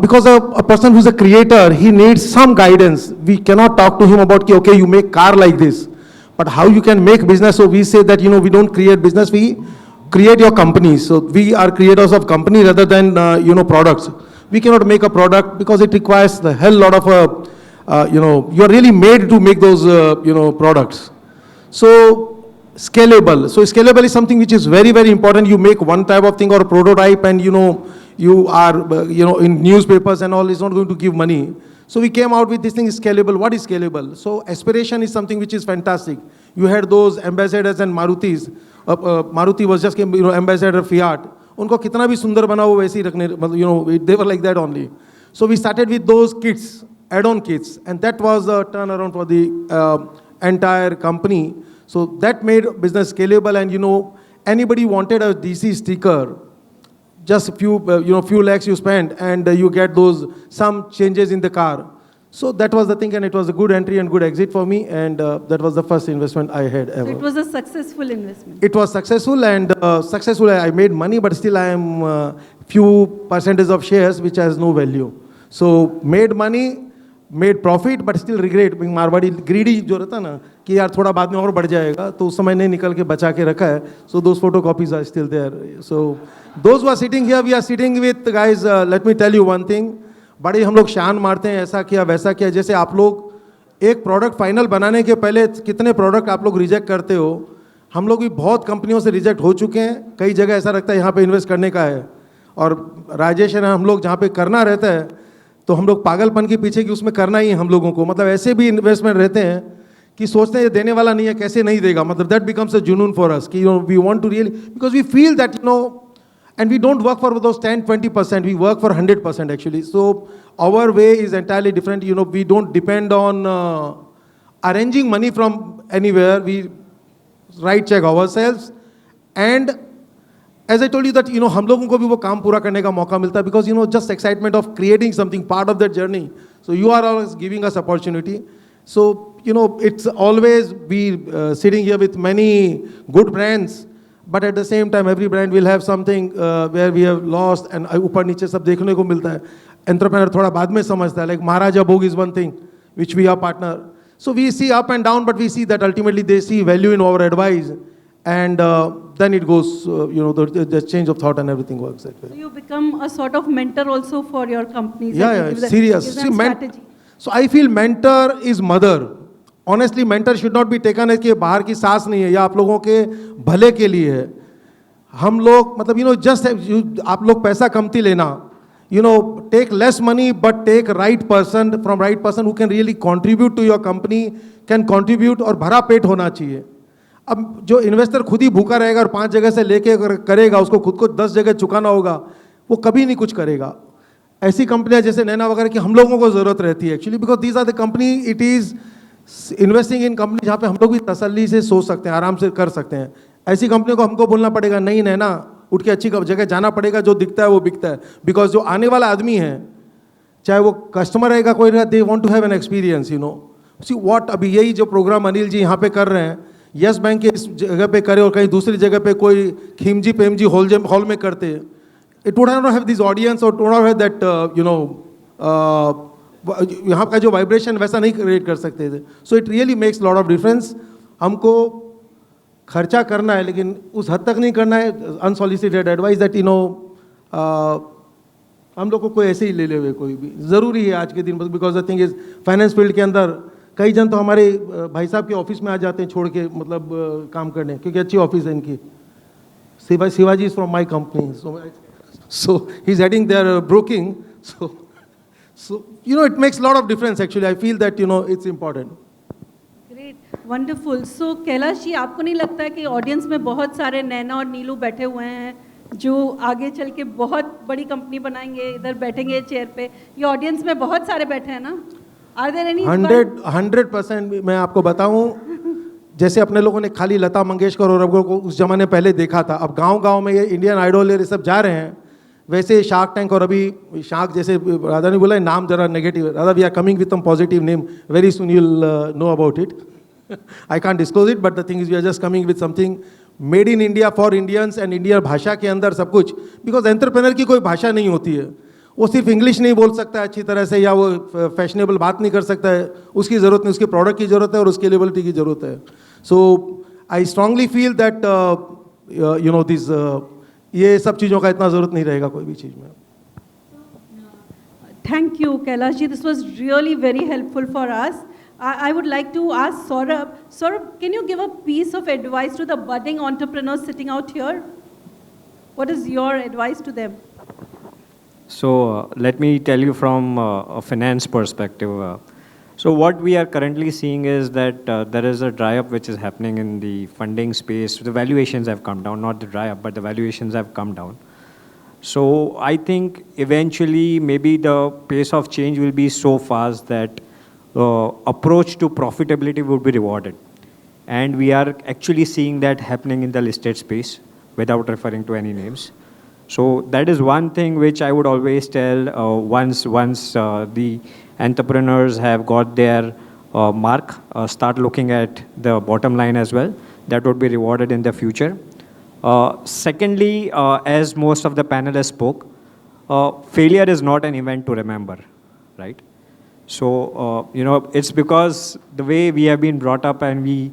because a person who's a creator, he needs some guidance. We cannot talk to him about, okay, you make car like this, but how you can make business. So we say that, we don't create business, we create your company. So we are creators of company rather than, products. We cannot make a product because it requires the hell lot of, you're really made to make those, products. So scalable. So scalable is something which is very, very important. You make one type of thing or a prototype and, you are, in newspapers and all, it's not going to give money. So we came out with this thing, scalable. What is scalable? So aspiration is something which is fantastic. You had those ambassadors and Marutis. Maruti was just, ambassador Fiat. उनको कितना भी सुंदर बना वो वैसे ही रखने, they were like that only. So we started with those kits, add-on kits, and that was the turnaround for the entire company. So that made business scalable, and anybody wanted a DC sticker, just few lakhs you spend, and you get those some changes in the car. So that was the thing, and it was a good entry and good exit for me, and that was the first investment I had ever. So it was a successful investment. It was successful, and I made money, but still I am few percentage of shares which has no value. So made money, made profit, but still regret. Being Marwari greedy जो रहता ना कि यार थोड़ा बाद में और बढ़ जाएगा, तो उस समय नहीं निकल के बचा के रखा है. So those photocopies are still there. So those who are sitting here, we are sitting with guys. Let me tell you one thing. बड़े हम लोग शान मारते हैं, ऐसा किया वैसा किया. जैसे आप लोग एक प्रोडक्ट फाइनल बनाने के पहले कितने प्रोडक्ट आप लोग रिजेक्ट करते हो. हम लोग भी बहुत कंपनियों से रिजेक्ट हो चुके हैं. कई जगह ऐसा लगता है यहाँ पे इन्वेस्ट करने का है, और राजेश है ना, हम लोग जहाँ पे करना रहता है तो हम लोग पागलपन के पीछे कि उसमें करना ही है हम लोगों को. मतलब ऐसे भी इन्वेस्टमेंट रहते हैं कि सोचते हैं ये देने वाला नहीं है, कैसे नहीं देगा. मतलब दैट बिकम्स अ जुनून फॉर अस कि we want to really, because we feel that and we don't work for those 10-20%, we work for 100% actually. So our way is entirely different. We don't depend on arranging money from anywhere. We write check ourselves, and as I told you that हम लोगों को भी वो काम पूरा करने का मौका मिलता है, because just excitement of creating something, part of that journey. So you are always giving us opportunity. So it's always be sitting here with many good brands. But at the same time, every brand will have something where we have lost, and ऊपर नीचे सब देखने को मिलता है. Entrepreneur थोड़ा बाद में समझता है. Like Maharaja Bhog is one thing, which we are partner. So we see up and down, but we see that ultimately they see value in our advice, and then it goes, the change of thought and everything works that way. So you become a sort of mentor also for your companies. Yeah, serious. See, strategy. So I feel mentor is mother. Honestly, mentor should not be taken as कि बाहर की सास नहीं है, या आप लोगों के भले के लिए है. हम लोग मतलब just आप लोग पैसा कमती लेना, take less money but take right person who can really contribute to your company, can contribute, और भरा पेट होना चाहिए. अब जो इन्वेस्टर खुद ही भूखा रहेगा और 5 जगह से लेके करेगा, उसको खुद को 10 जगह चुकाना होगा, वो कभी नहीं कुछ करेगा. ऐसी कंपनियां जैसे नैना वगैरह की हम लोगों को जरूरत रहती है actually, because these are the company, it is investing in company जहाँ पे हम लोग भी तसल्ली से सोच सकते हैं, आराम से कर सकते हैं. ऐसी कंपनी को हमको बोलना पड़ेगा नहीं नैना, उठ के अच्छी जगह जाना पड़ेगा, जो दिखता है वो बिकता है. बिकॉज जो आने वाला आदमी है, चाहे वो कस्टमर रहेगा कोई रहेगा, they want to have an experience. See what, अभी यही जो प्रोग्राम अनिल जी यहाँ पे कर रहे हैं, यस बैंक के इस जगह पे करे और कहीं दूसरी जगह पे कोई खीमजी पेमजी हॉल में करते, it would not have this audience और वुड नॉट हैव दैट यहाँ का जो वाइब्रेशन वैसा नहीं क्रिएट कर सकते थे. So it really makes lot of difference. हमको खर्चा करना है लेकिन उस हद तक नहीं करना है. अनसॉलिसिटेड एडवाइस दैट हम लोग को कोई ऐसे ही ले ले हुए कोई भी ज़रूरी है आज के दिन, because the thing is finance field के अंदर कई जन तो हमारे भाई साहब के ऑफिस में आ जाते हैं छोड़ के, मतलब काम करने, क्योंकि अच्छी ऑफिस है इनकी. Shivaji is from my company, so he is heading there broking. So, it makes a lot of difference actually. I feel that, it's important. Great, wonderful. So Kailash ji, आपको नहीं लगता है कि ऑडियंस में बहुत सारे नैना और नीलू बैठे हुए हैं जो आगे चल के बहुत बड़ी कंपनी बनाएंगे, इधर बैठेंगे चेयर पे? ये ऑडियंस में बहुत सारे बैठे हैं ना? Are there any? 100% मैं आपको बताऊं, जैसे अपने लोगों ने खाली लता मंगेशकर और रघु को उस जमाने पहले देखा था, अब गांव-गांव में ये इंडियन आइडल ये सब जा रहे हैं, वैसे शार्क टैंक और अभी शार्क जैसे राधा ने बोला नाम जरा negative, Radha we are coming with some positive name, very soon you will know about it. I can't disclose it, but the thing is we are just coming with something made in India for Indians and Indian भाषा के अंदर सब कुछ, because entrepreneur की कोई भाषा नहीं होती है, वो सिर्फ इंग्लिश नहीं बोल सकता है अच्छी तरह से या वो फैशनेबल बात नहीं कर सकता है, उसकी ज़रूरत नहीं, उसके प्रोडक्ट की ज़रूरत है और उसकी स्केलेबिलिटी की ज़रूरत है. So I strongly feel that this ये सब चीज़ों का इतना ज़रूरत नहीं रहेगा कोई भी चीज़ में. Thank you, Kailash ji. This was really very helpful for us. I would like to ask Saurabh. Saurabh, can you give a piece of advice to the budding entrepreneurs sitting out here? What is your advice to them? So let me tell you from a finance perspective. So what we are currently seeing is that there is a dry up which is happening in the funding space. The valuations have come down, not the dry up, but the valuations have come down. So I think eventually maybe the pace of change will be so fast that approach to profitability would be rewarded. And we are actually seeing that happening in the listed space without referring to any names. So that is one thing which I would always tell once the entrepreneurs have got their mark, start looking at the bottom line as well. That would be rewarded in the future. Secondly, as most of the panelists spoke, failure is not an event to remember, right? So, it's because the way we have been brought up and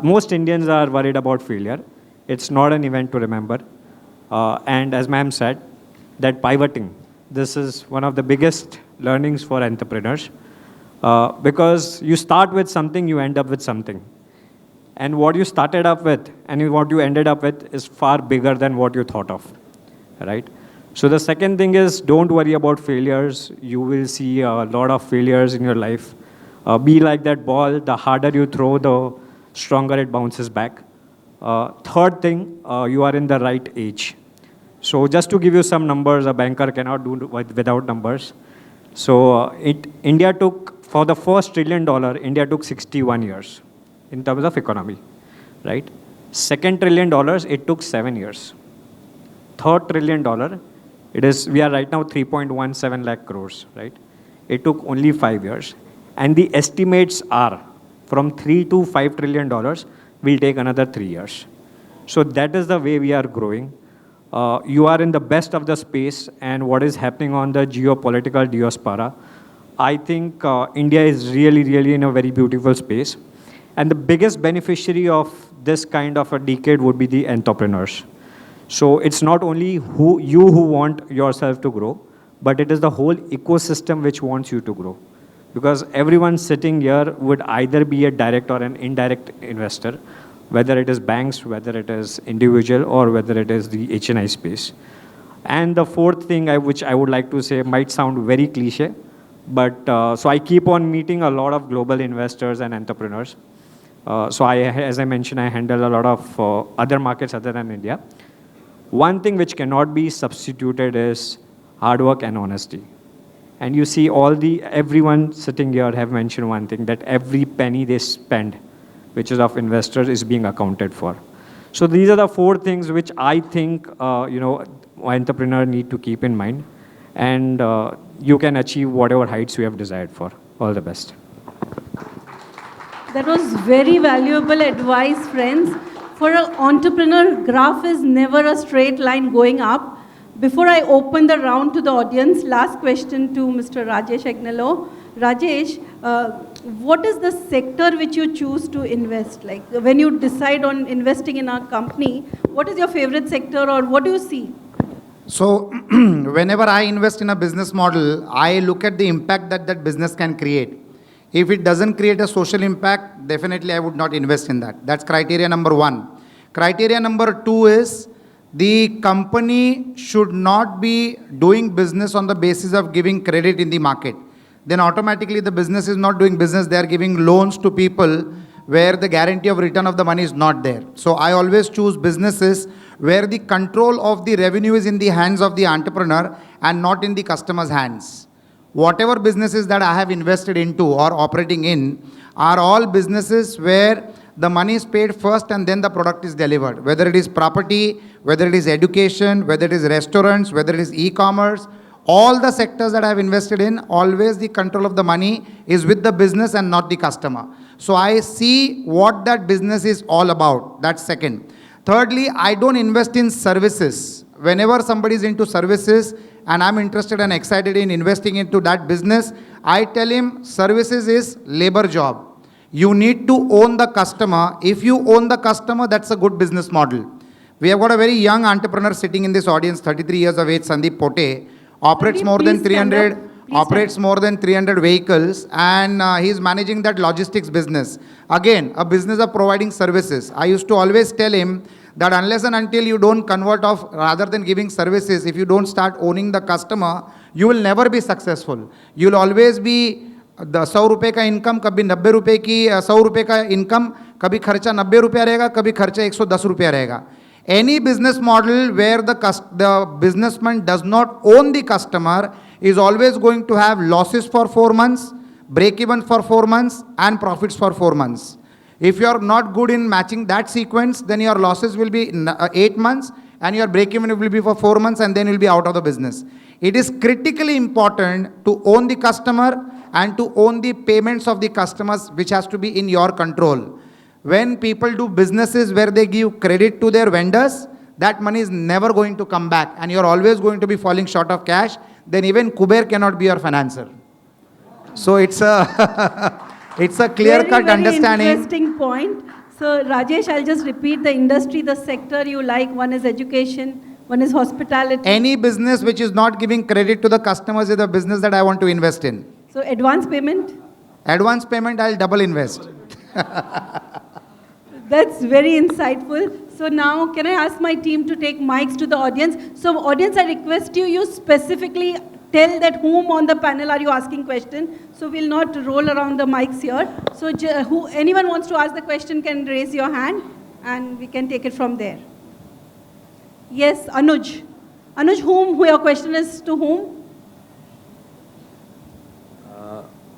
most Indians are worried about failure. It's not an event to remember. And as ma'am said, that pivoting, this is one of the biggest learnings for entrepreneurs. Because you start with something, you end up with something. And what you started up with and what you ended up with is far bigger than what you thought of, right? So the second thing is, don't worry about failures. You will see a lot of failures in your life. Be like that ball. The harder you throw, the stronger it bounces back. Third thing, you are in the right age. So just to give you some numbers, a banker cannot do without numbers. So India took, for the first $1 trillion, India took 61 years in terms of economy, right? Second $1 trillion, it took 7 years. Third $1 trillion, we are right now 3.17 lakh crores, right? It took only 5 years. And the estimates are from $3 to $5 trillion will take another 3 years. So that is the way we are growing. You are in the best of the space, and what is happening on the geopolitical diaspora, I think India is really, really in a very beautiful space. And the biggest beneficiary of this kind of a decade would be the entrepreneurs. So it's not only who want yourself to grow, but it is the whole ecosystem which wants you to grow. Because everyone sitting here would either be a direct or an indirect investor, whether it is banks, whether it is individual, or whether it is the HNI space. And the fourth thing which I would like to say might sound very cliche, but so I keep on meeting a lot of global investors and entrepreneurs. So as I mentioned, I handle a lot of other markets other than India. One thing which cannot be substituted is hard work and honesty. And you see everyone sitting here have mentioned one thing, that every penny they spend, which is of investors, is being accounted for. So these are the four things which I think, entrepreneurs need to keep in mind. And you can achieve whatever heights you have desired for. All the best. That was very valuable advice, friends. For an entrepreneur, graph is never a straight line going up. Before I open the round to the audience, last question to Mr. Rajesh Agnelo. Rajesh, what is the sector which you choose to invest? Like when you decide on investing in a company, what is your favorite sector or what do you see? So whenever I invest in a business model, I look at the impact that that business can create. If it doesn't create a social impact, definitely I would not invest in that. That's criteria number one. Criteria number two is the company should not be doing business on the basis of giving credit in the market. Then automatically the business is not doing business. They are giving loans to people where the guarantee of return of the money is not there. So I always choose businesses where the control of the revenue is in the hands of the entrepreneur and not in the customer's hands. Whatever businesses that I have invested into or operating in are all businesses where the money is paid first and then the product is delivered. Whether it is property, whether it is education, whether it is restaurants, whether it is e-commerce, all the sectors that I have invested in, always the control of the money is with the business and not the customer. So I see what that business is all about. That's second. Thirdly, I don't invest in services. Whenever somebody is into services and I'm interested and excited in investing into that business, I tell him services is labor job. You need to own the customer. If you own the customer, that's a good business model. We have got a very young entrepreneur sitting in this audience, 33 years of age, Sandeep Pote, operates more than 300 vehicles, and he is managing that logistics business. Again, a business of providing services. I used to always tell him that unless and until you don't convert off, rather than giving services, if you don't start owning the customer, you will never be successful. You will always be the 100 रुपए का income, कभी 90 रुपए की 100 रुपए का income, कभी खर्चा 90 रुपया रहेगा, कभी खर्चा 110 रुपया रहेगा. Any business model where the businessman does not own the customer is always going to have losses for 4 months, break even for 4 months, and profits for 4 months. If you are not good in matching that sequence, then your losses will be 8 months and your break even will be for 4 months, and then you will be out of the business. It is critically important to own the customer and to own the payments of the customers, which has to be in your control. When people do businesses where they give credit to their vendors, that money is never going to come back and you're always going to be falling short of cash. Then even Kuber cannot be your financer. So it's a it's a clear-cut understanding. Very interesting point. So Rajesh, I'll just repeat the industry, the sector you like. One is education, one is hospitality. Any business which is not giving credit to the customers is a business that I want to invest in. So advance payment? Advance payment, I'll double invest. That's very insightful. So now, can I ask my team to take mics to the audience? So audience, I request you specifically tell that whom on the panel are you asking question. So we'll not roll around the mics here. So anyone wants to ask the question can raise your hand and we can take it from there. Yes, Anuj. Anuj, who your question is to whom?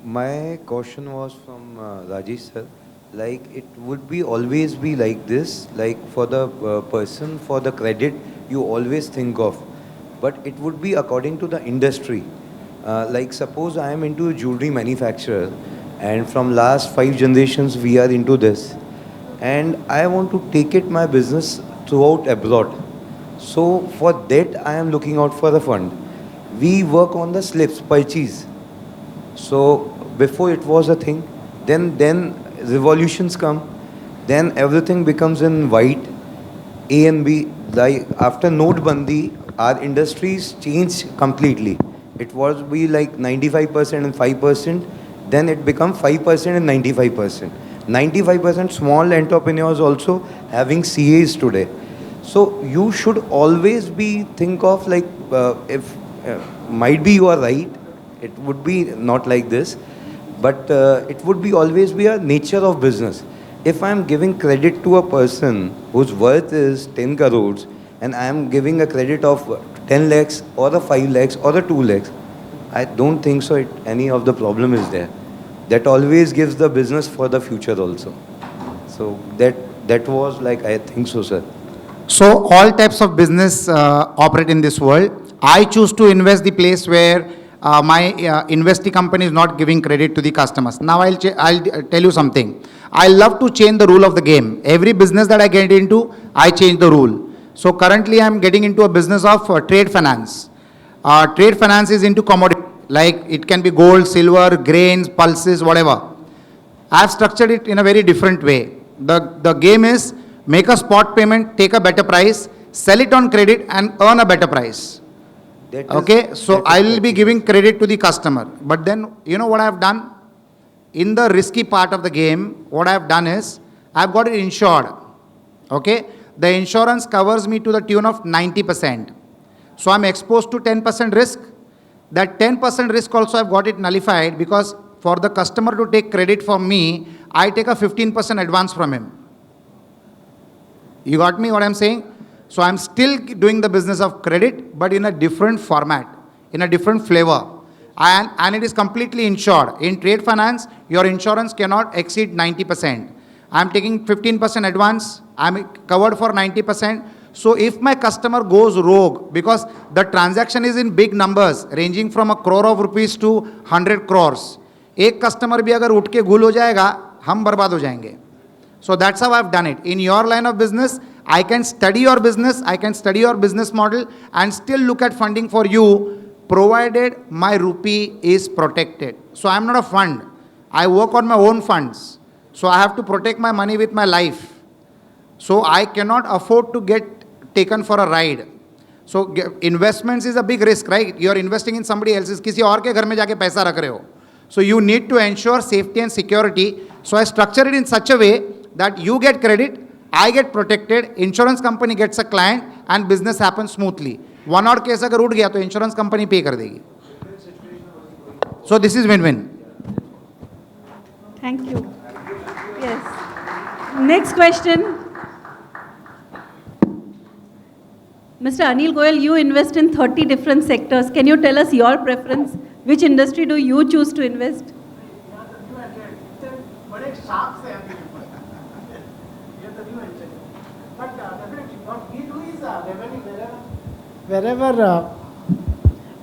My question was from Rajesh sir. Like it would be always be like this, like for the person, for the credit you always think of, but it would be according to the industry. Like suppose I am into a jewelry manufacturer and from last 5 generations we are into this and I want to take it my business throughout abroad. So for that I am looking out for the fund. We work on the slips, purchase. So before it was a thing, then revolutions come, then everything becomes in white, A and B. Like after Notebandi, our industries changed completely. It was be like 95% and 5%, then it become 5% and 95%. 95% small entrepreneurs also having CAs today. So you should always be think of like if might be you are right, it would be not like this. But it would be always be a nature of business. If I am giving credit to a person whose worth is 10 crores and I am giving a credit of 10 lakhs or a 5 lakhs or a 2 lakhs, I don't think so any of the problem is there. That always gives the business for the future also. So that was like, I think so, sir. So all types of business operate in this world. I choose to invest the place where my investee company is not giving credit to the customers. Now I'll tell you something. I love to change the rule of the game. Every business that I get into, I change the rule. So currently I'm getting into a business of trade finance. Trade finance is into commodity, like it can be gold, silver, grains, pulses, whatever. I've structured it in a very different way. The game is make a spot payment, take a better price, sell it on credit and earn a better price. Okay, so I will be giving credit to the customer. But then, you know what I have done? In the risky part of the game, what I have done is, I have got it insured. Okay, the insurance covers me to the tune of 90%. So I'm exposed to 10% risk. That 10% risk also I've got it nullified, because for the customer to take credit from me, I take a 15% advance from him. You got me what I'm saying? So I'm still doing the business of credit, but in a different format, in a different flavor. And it is completely insured. In trade finance, your insurance cannot exceed 90%. I'm taking 15% advance. I'm covered for 90%. So if my customer goes rogue, because the transaction is in big numbers, ranging from 1 crore of rupees to 100 crores. एक customer भी अगर उठ के गुल हो जाएगा, हम बर्बाद हो जाएंगे. So that's how I've done it. In your line of business, I can study your business, I can study your business model and still look at funding for you, provided my rupee is protected. So I'm not a fund. I work on my own funds. So I have to protect my money with my life. So I cannot afford to get taken for a ride. So investments is a big risk, right? You're investing in somebody else's, किसी और के घर में जाके पैसा रख रहे हो. So you need to ensure safety and security. So I structure it in such a way that you get credit, I get protected, insurance company gets a client, and business happens smoothly. One और case अगर उठ गया तो insurance company pay कर देगी. So this is win-win. Thank you. Yes. Next question. Mr. Anil Goyal, you invest in 30 different sectors. Can you tell us your preference? Which industry do you choose to invest? But definitely, what we do is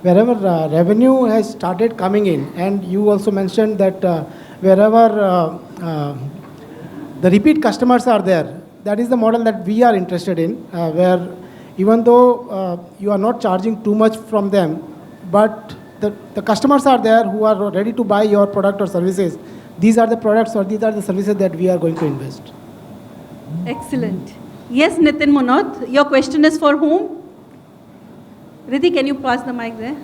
wherever revenue has started coming in, and you also mentioned that wherever the repeat customers are there, that is the model that we are interested in, where even though you are not charging too much from them, but the customers are there who are ready to buy your product or services. These are the products or these are the services that we are going to invest. Excellent. Yes, Nitin Munot, your question is for whom? Riddhi, can you pass the mic there?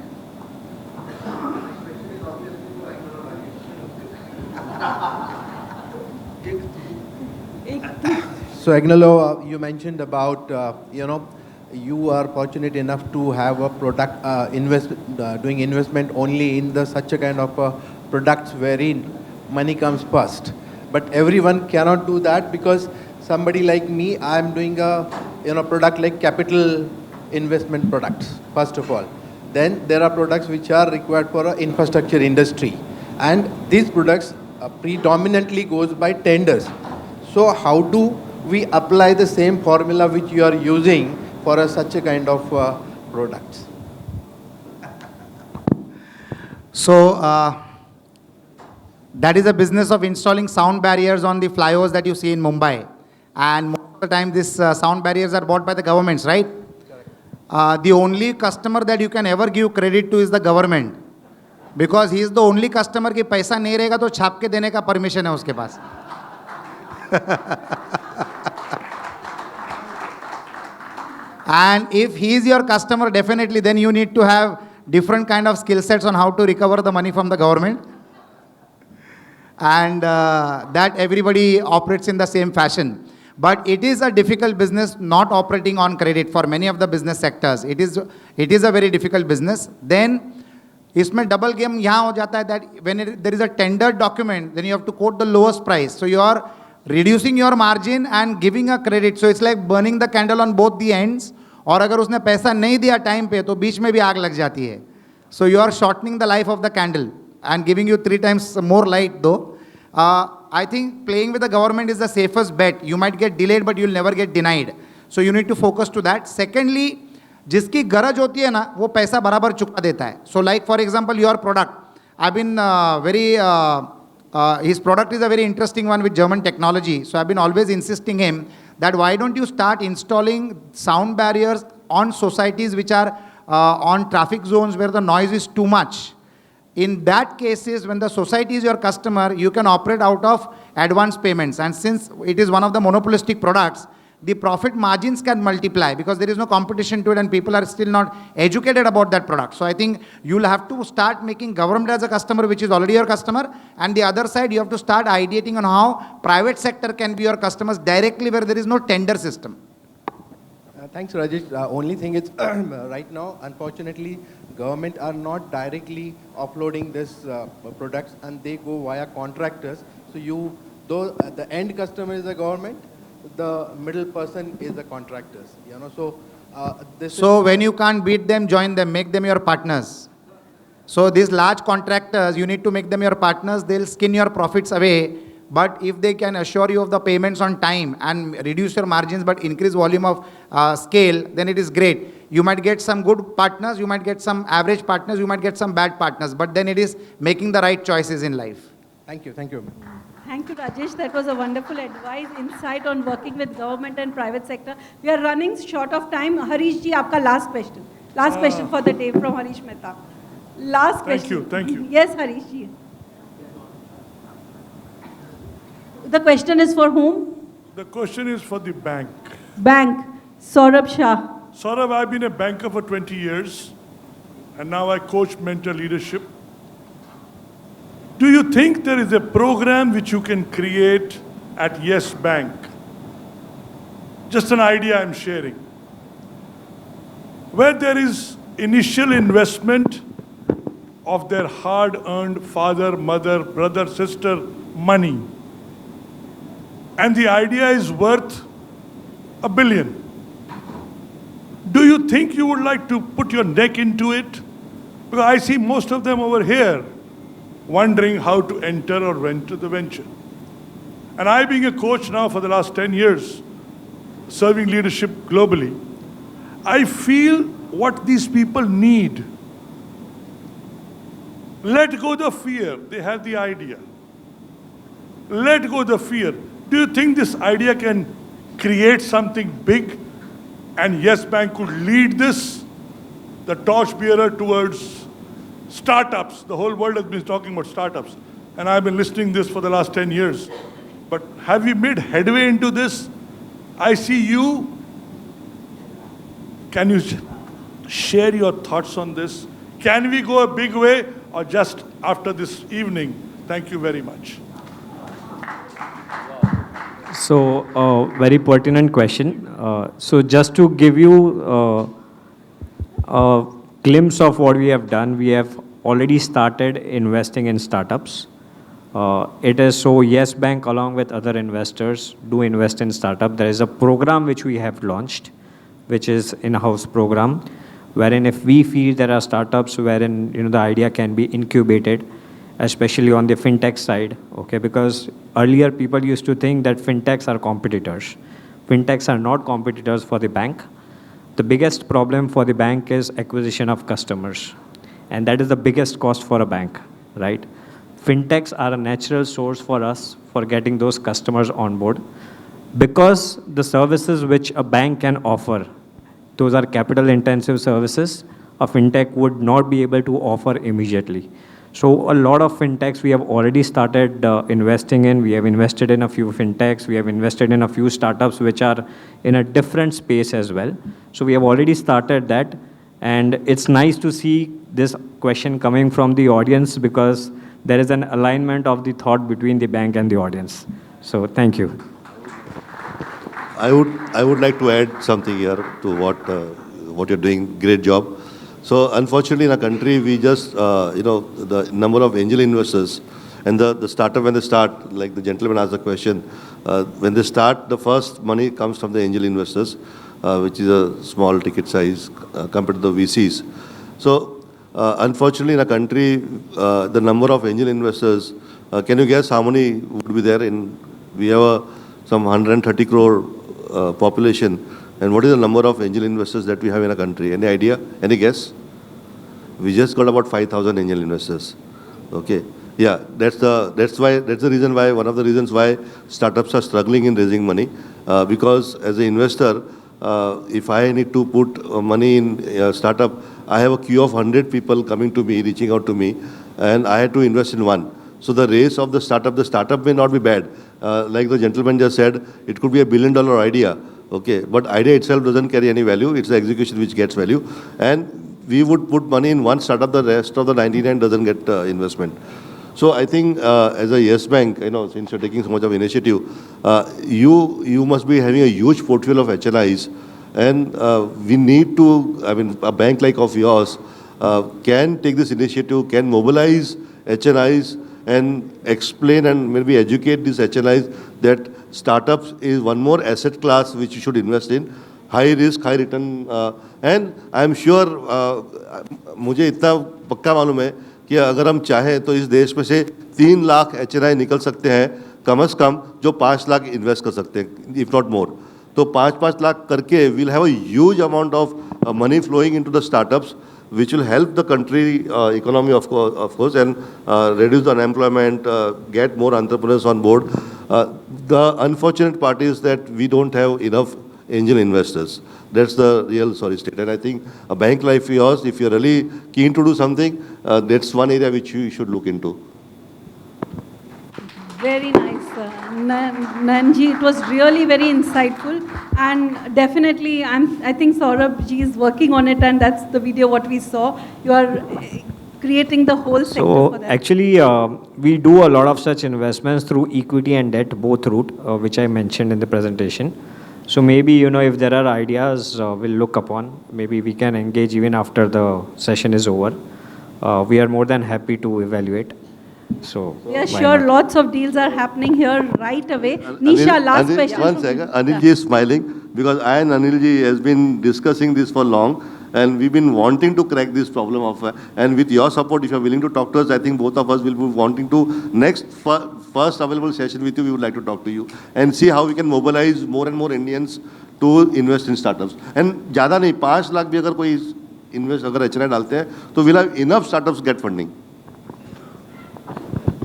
So Agnelo, you mentioned about, you are fortunate enough to have a product, doing investment only in such a kind of products wherein money comes first. But everyone cannot do that, because somebody like me, I am doing a product like capital investment products, first of all. Then there are products which are required for infrastructure industry. And these products predominantly goes by tenders. So how do we apply the same formula which you are using for such a kind of products? So that is a business of installing sound barriers on the flyovers that you see in Mumbai. And most of the time these sound barriers are bought by the governments, right? The only customer that you can ever give credit to is the government. Because he is the only customer कि पैसा नहीं रहेगा तो छाप के देने का permission है उसके पास. And if he is your customer, definitely then you need to have different kind of skill sets on how to recover the money from the government. And that everybody operates in the same fashion. But it is a difficult business not operating on credit for many of the business sectors. It is a very difficult business. Then इसमें double game यहाँ हो जाता है that when there is a tender document, then you have to quote the lowest price. So you are reducing your margin and giving a credit. So it's like burning the candle on both the ends. और अगर उसने पैसा नहीं दिया time पे तो बीच में भी आग लग जाती है. So you are shortening the life of the candle and giving you 3 times more light though. I think playing with the government is the safest bet. You might get delayed, but you'll never get denied. So you need to focus to that. Secondly, जिसकी गरज होती है ना, वो पैसा बराबर चुका देता है. So like for example, your product. I've been his product is a very interesting one with German technology. So I've been always insisting him that why don't you start installing sound barriers on societies which are on traffic zones where the noise is too much. In that cases, when the society is your customer, you can operate out of advance payments. And since it is one of the monopolistic products, the profit margins can multiply because there is no competition to it and people are still not educated about that product. So I think you'll have to start making government as a customer, which is already your customer. And the other side, you have to start ideating on how private sector can be your customers directly where there is no tender system. Thanks, Rajesh. Only thing is, right now, unfortunately, government are not directly offloading this products, and they go via contractors. So though the end customer is the government, the middle person is the contractors. So when you can't beat them, join them, make them your partners. So these large contractors, you need to make them your partners. They'll skin your profits away. But if they can assure you of the payments on time and reduce your margins but increase volume of scale, then it is great. You might get some good partners, you might get some average partners, you might get some bad partners. But then it is making the right choices in life. Thank you. Thank you. Thank you, Rajesh. That was a wonderful advice, insight on working with government and private sector. We are running short of time. Harish ji, aapka last question. Last question for the day from Harish Mehta. Last question. Thank you. Yes, Harish ji. The question is for whom? The question is for the bank. Bank. Saurabh Shah. Saurabh, I've been a banker for 20 years, and now I coach mentor leadership. Do you think there is a program which you can create at Yes Bank? Just an idea I'm sharing. Where there is initial investment of their hard-earned father, mother, brother, sister money, and the idea is worth $1 billion. Do you think you would like to put your neck into it? Because I see most of them over here wondering how to enter or enter the venture. And I, being a coach now for the last 10 years, serving leadership globally, I feel what these people need. Let go the fear. They have the idea. Let go the fear. Do you think this idea can create something big and Yes Bank could lead this, the torchbearer towards startups? The whole world has been talking about startups, and I've been listening to this for the last 10 years. But have we made headway into this? I see you. Can you share your thoughts on this? Can we go a big way or just after this evening? Thank you very much. So, very pertinent question. So just to give you a glimpse of what we have done, we have already started investing in startups. It is so Yes Bank, along with other investors, do invest in startup. There is a program which we have launched, which is in-house program, wherein if we feel there are startups wherein the idea can be incubated, especially on the fintech side, okay? Because earlier people used to think that fintechs are competitors. Fintechs are not competitors for the bank. The biggest problem for the bank is acquisition of customers. And that is the biggest cost for a bank, right? Fintechs are a natural source for us for getting those customers on board. Because the services which a bank can offer, those are capital intensive services, a fintech would not be able to offer immediately. So a lot of fintechs we have already started investing in. We have invested in a few fintechs. We have invested in a few startups which are in a different space as well. So we have already started that. And it's nice to see this question coming from the audience because there is an alignment of the thought between the bank and the audience. So thank you. I would like to add something here to what you're doing. Great job. So unfortunately in our country, we just, the number of angel investors and the startup when they start, like the gentleman asked the question, when they start, the first money comes from the angel investors, which is a small ticket size compared to the VCs. So unfortunately in our country, the number of angel investors, can you guess how many would be there? We have some 130 crore population. And what is the number of angel investors that we have in our country? Any idea? Any guess? We just got about 5,000 angel investors. Okay. Yeah, that's the reason why, one of the reasons why startups are struggling in raising money. Because as an investor, if I need to put money in a startup, I have a queue of 100 people coming to me, reaching out to me, and I had to invest in one. So the race of the startup may not be bad. Like the gentleman just said, it could be $1 billion idea. Okay, but idea itself doesn't carry any value. It's the execution which gets value. And we would put money in one startup, the rest of the 99 doesn't get investment. So I think as a Yes Bank, since you're taking so much of initiative, you must be having a huge portfolio of HLIs. And we need to, I mean, a bank like of yours can take this initiative, can mobilize HNIs and explain and maybe educate these HNIs that startups is one more asset class which you should invest in. High risk, high return. And I am sure, मुझे इतना पक्का मालूम है कि अगर हम चाहें तो इस देश में से 3 लाख HNI निकल सकते हैं कम से कम, जो 5 लाख इन्वेस्ट कर सकते हैं, if not more. तो 5-5 लाख करके we'll have a huge amount of money flowing into the startups, which will help the country economy of course, and reduce the unemployment, get more entrepreneurs on board. The unfortunate part is that we don't have enough angel investors. That's the real sorry state. And I think a bank like yours, if you're really keen to do something, that's one area which you should look into. Very nice, Nanji. It was really very insightful, and definitely, I think Saurabh ji is working on it, and that's the video what we saw. You are creating the whole sector for that. Actually, we do a lot of such investments through equity and debt, both route, which I mentioned in the presentation. So maybe, if there are ideas, we'll look upon. Maybe we can engage even after the session is over. We are more than happy to evaluate. So yeah, sure. not? Lots of deals are happening here right away. Nisha, last question. One second. Anil ji is smiling because I and Anil ji has been discussing this for long, and we've been wanting to crack this problem of. And with your support, if you're willing to talk to us, I think both of us will be wanting to next first available session with you. We would like to talk to you and see how we can mobilize more and more Indians to invest in startups. And ज़्यादा नहीं, 5 लाख भी अगर कोई invest अगर HNI डालते हैं, तो we'll have enough startups get funding.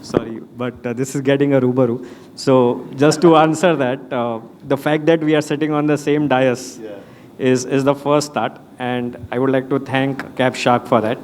Sorry, but this is getting a rubaru. So just to answer that, the fact that we are sitting on the same dais is the first start, and I would like to thank CapSavvy Shark for that.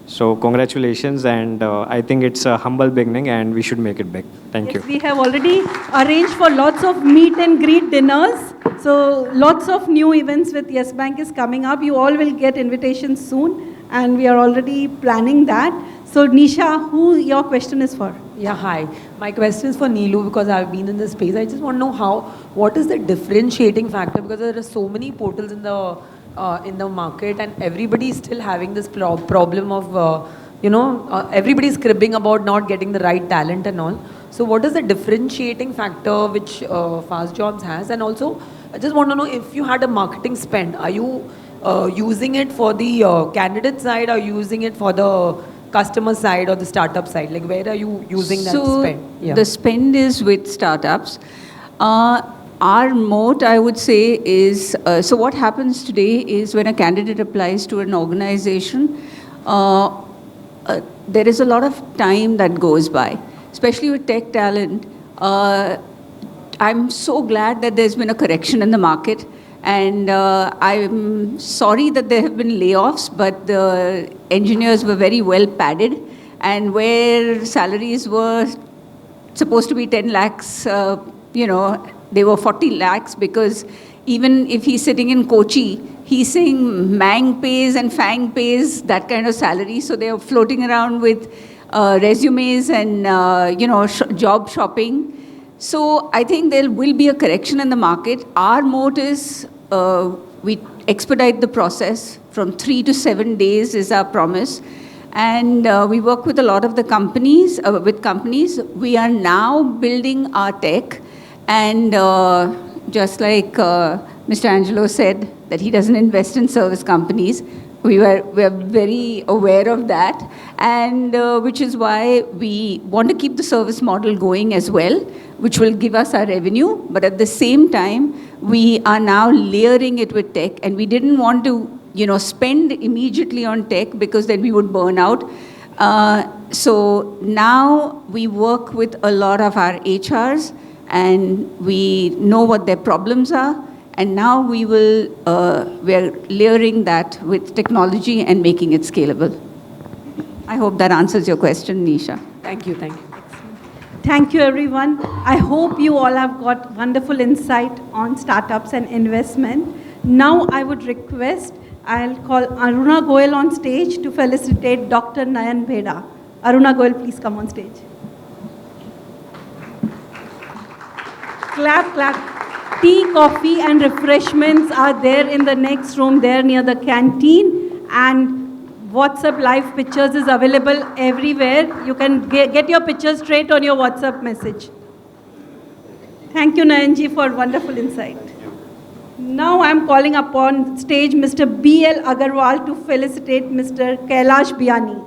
So congratulations, and I think it's a humble beginning, and we should make it big. Thank you. We have already arranged for lots of meet and greet dinners. So lots of new events with Yes Bank is coming up. You all will get invitations soon, and we are already planning that. So Nisha, who your question is for? Yeah, hi. My question is for Neelu because I've been in this space. I just want to know what is the differentiating factor, because there are so many portals in the market, and everybody is still having this problem of, everybody is cribbing about not getting the right talent and all. So what is the differentiating factor which Fast Jobs has? And also, I just want to know, if you had a marketing spend, are you using it for the candidate side, or using it for the customer side or the startup side? Like, where are you using that spend? Yeah. The spend is with startups. Our moat, I would say, is, so what happens today is when a candidate applies to an organization, there is a lot of time that goes by, especially with tech talent. I'm so glad that there's been a correction in the market. And I'm sorry that there have been layoffs, but the engineers were very well padded. And where salaries were supposed to be 10 lakhs, they were 40 lakhs, because even if he's sitting in Kochi, he's saying Mang pays and Fang pays, that kind of salary. So they're floating around with resumes and, job shopping. So I think there will be a correction in the market. Our moat is we expedite the process from 3 to 7 days is our promise. And we work with a lot of the companies, We are now building our tech. And just like Mr. Angelo said, that he doesn't invest in service companies, we are very aware of that, and which is why we want to keep the service model going as well, which will give us our revenue. But at the same time, we are now layering it with tech, and we didn't want to, spend immediately on tech, because then we would burn out. So now we work with a lot of our HRs, and we know what their problems are. And now we are layering that with technology and making it scalable. I hope that answers your question, Nisha. Thank you. Thank you, everyone. I hope you all have got wonderful insight on startups and investment. Now I would request, I'll call Aruna Goyal on stage to felicitate Dr. Nayan Bheda. Aruna Goyal, please come on stage. Clap, clap. Tea, coffee, and refreshments are there in the next room there near the canteen. And WhatsApp live pictures is available everywhere. You can get your pictures straight on your WhatsApp message. Thank you, Nayanji, for wonderful insight. Now I'm calling upon stage Mr. B.L. Agarwal to felicitate Mr. Kailash Biyani.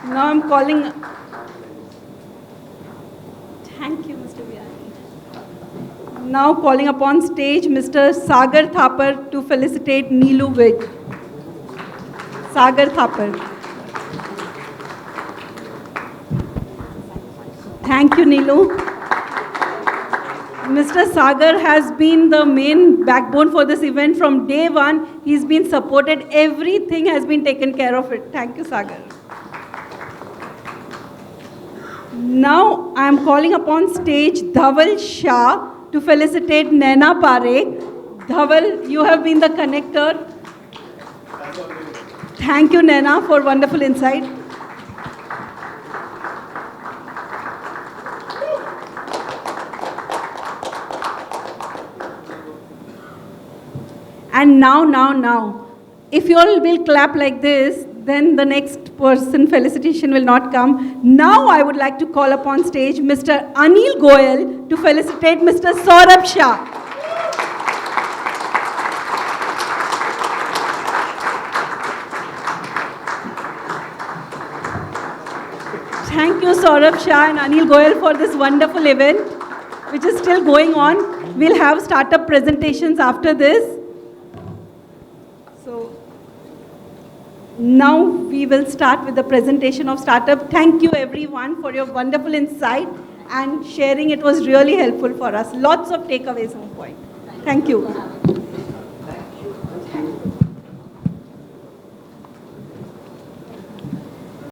Now I'm calling. Thank you, Mr. Biyani. Now calling upon stage Mr. Sagar Thapar to felicitate Neelu Virk. Sagar Thapar. Thank you, Neelu. Mr. Sagar has been the main backbone for this event from day one. He's been supported. Everything has been taken care of it. Thank you, Sagar. Now I am calling upon stage Dhaval Shah to felicitate Naina Parekh. Dhaval, you have been the connector. Thank you, Naina, for wonderful insight. And now, if you all will clap like this, then the next person felicitation will not come. Now I would like to call upon stage Mr. Anil Goyal to felicitate Mr. Saurabh Shah. Thank you, Saurabh Shah and Anil Goyal, for this wonderful event, which is still going on. We'll have startup presentations after this. Now we will start with the presentation of startup. Thank you everyone for your wonderful insight and sharing. It was really helpful for us. Lots of takeaways on point. Thank you.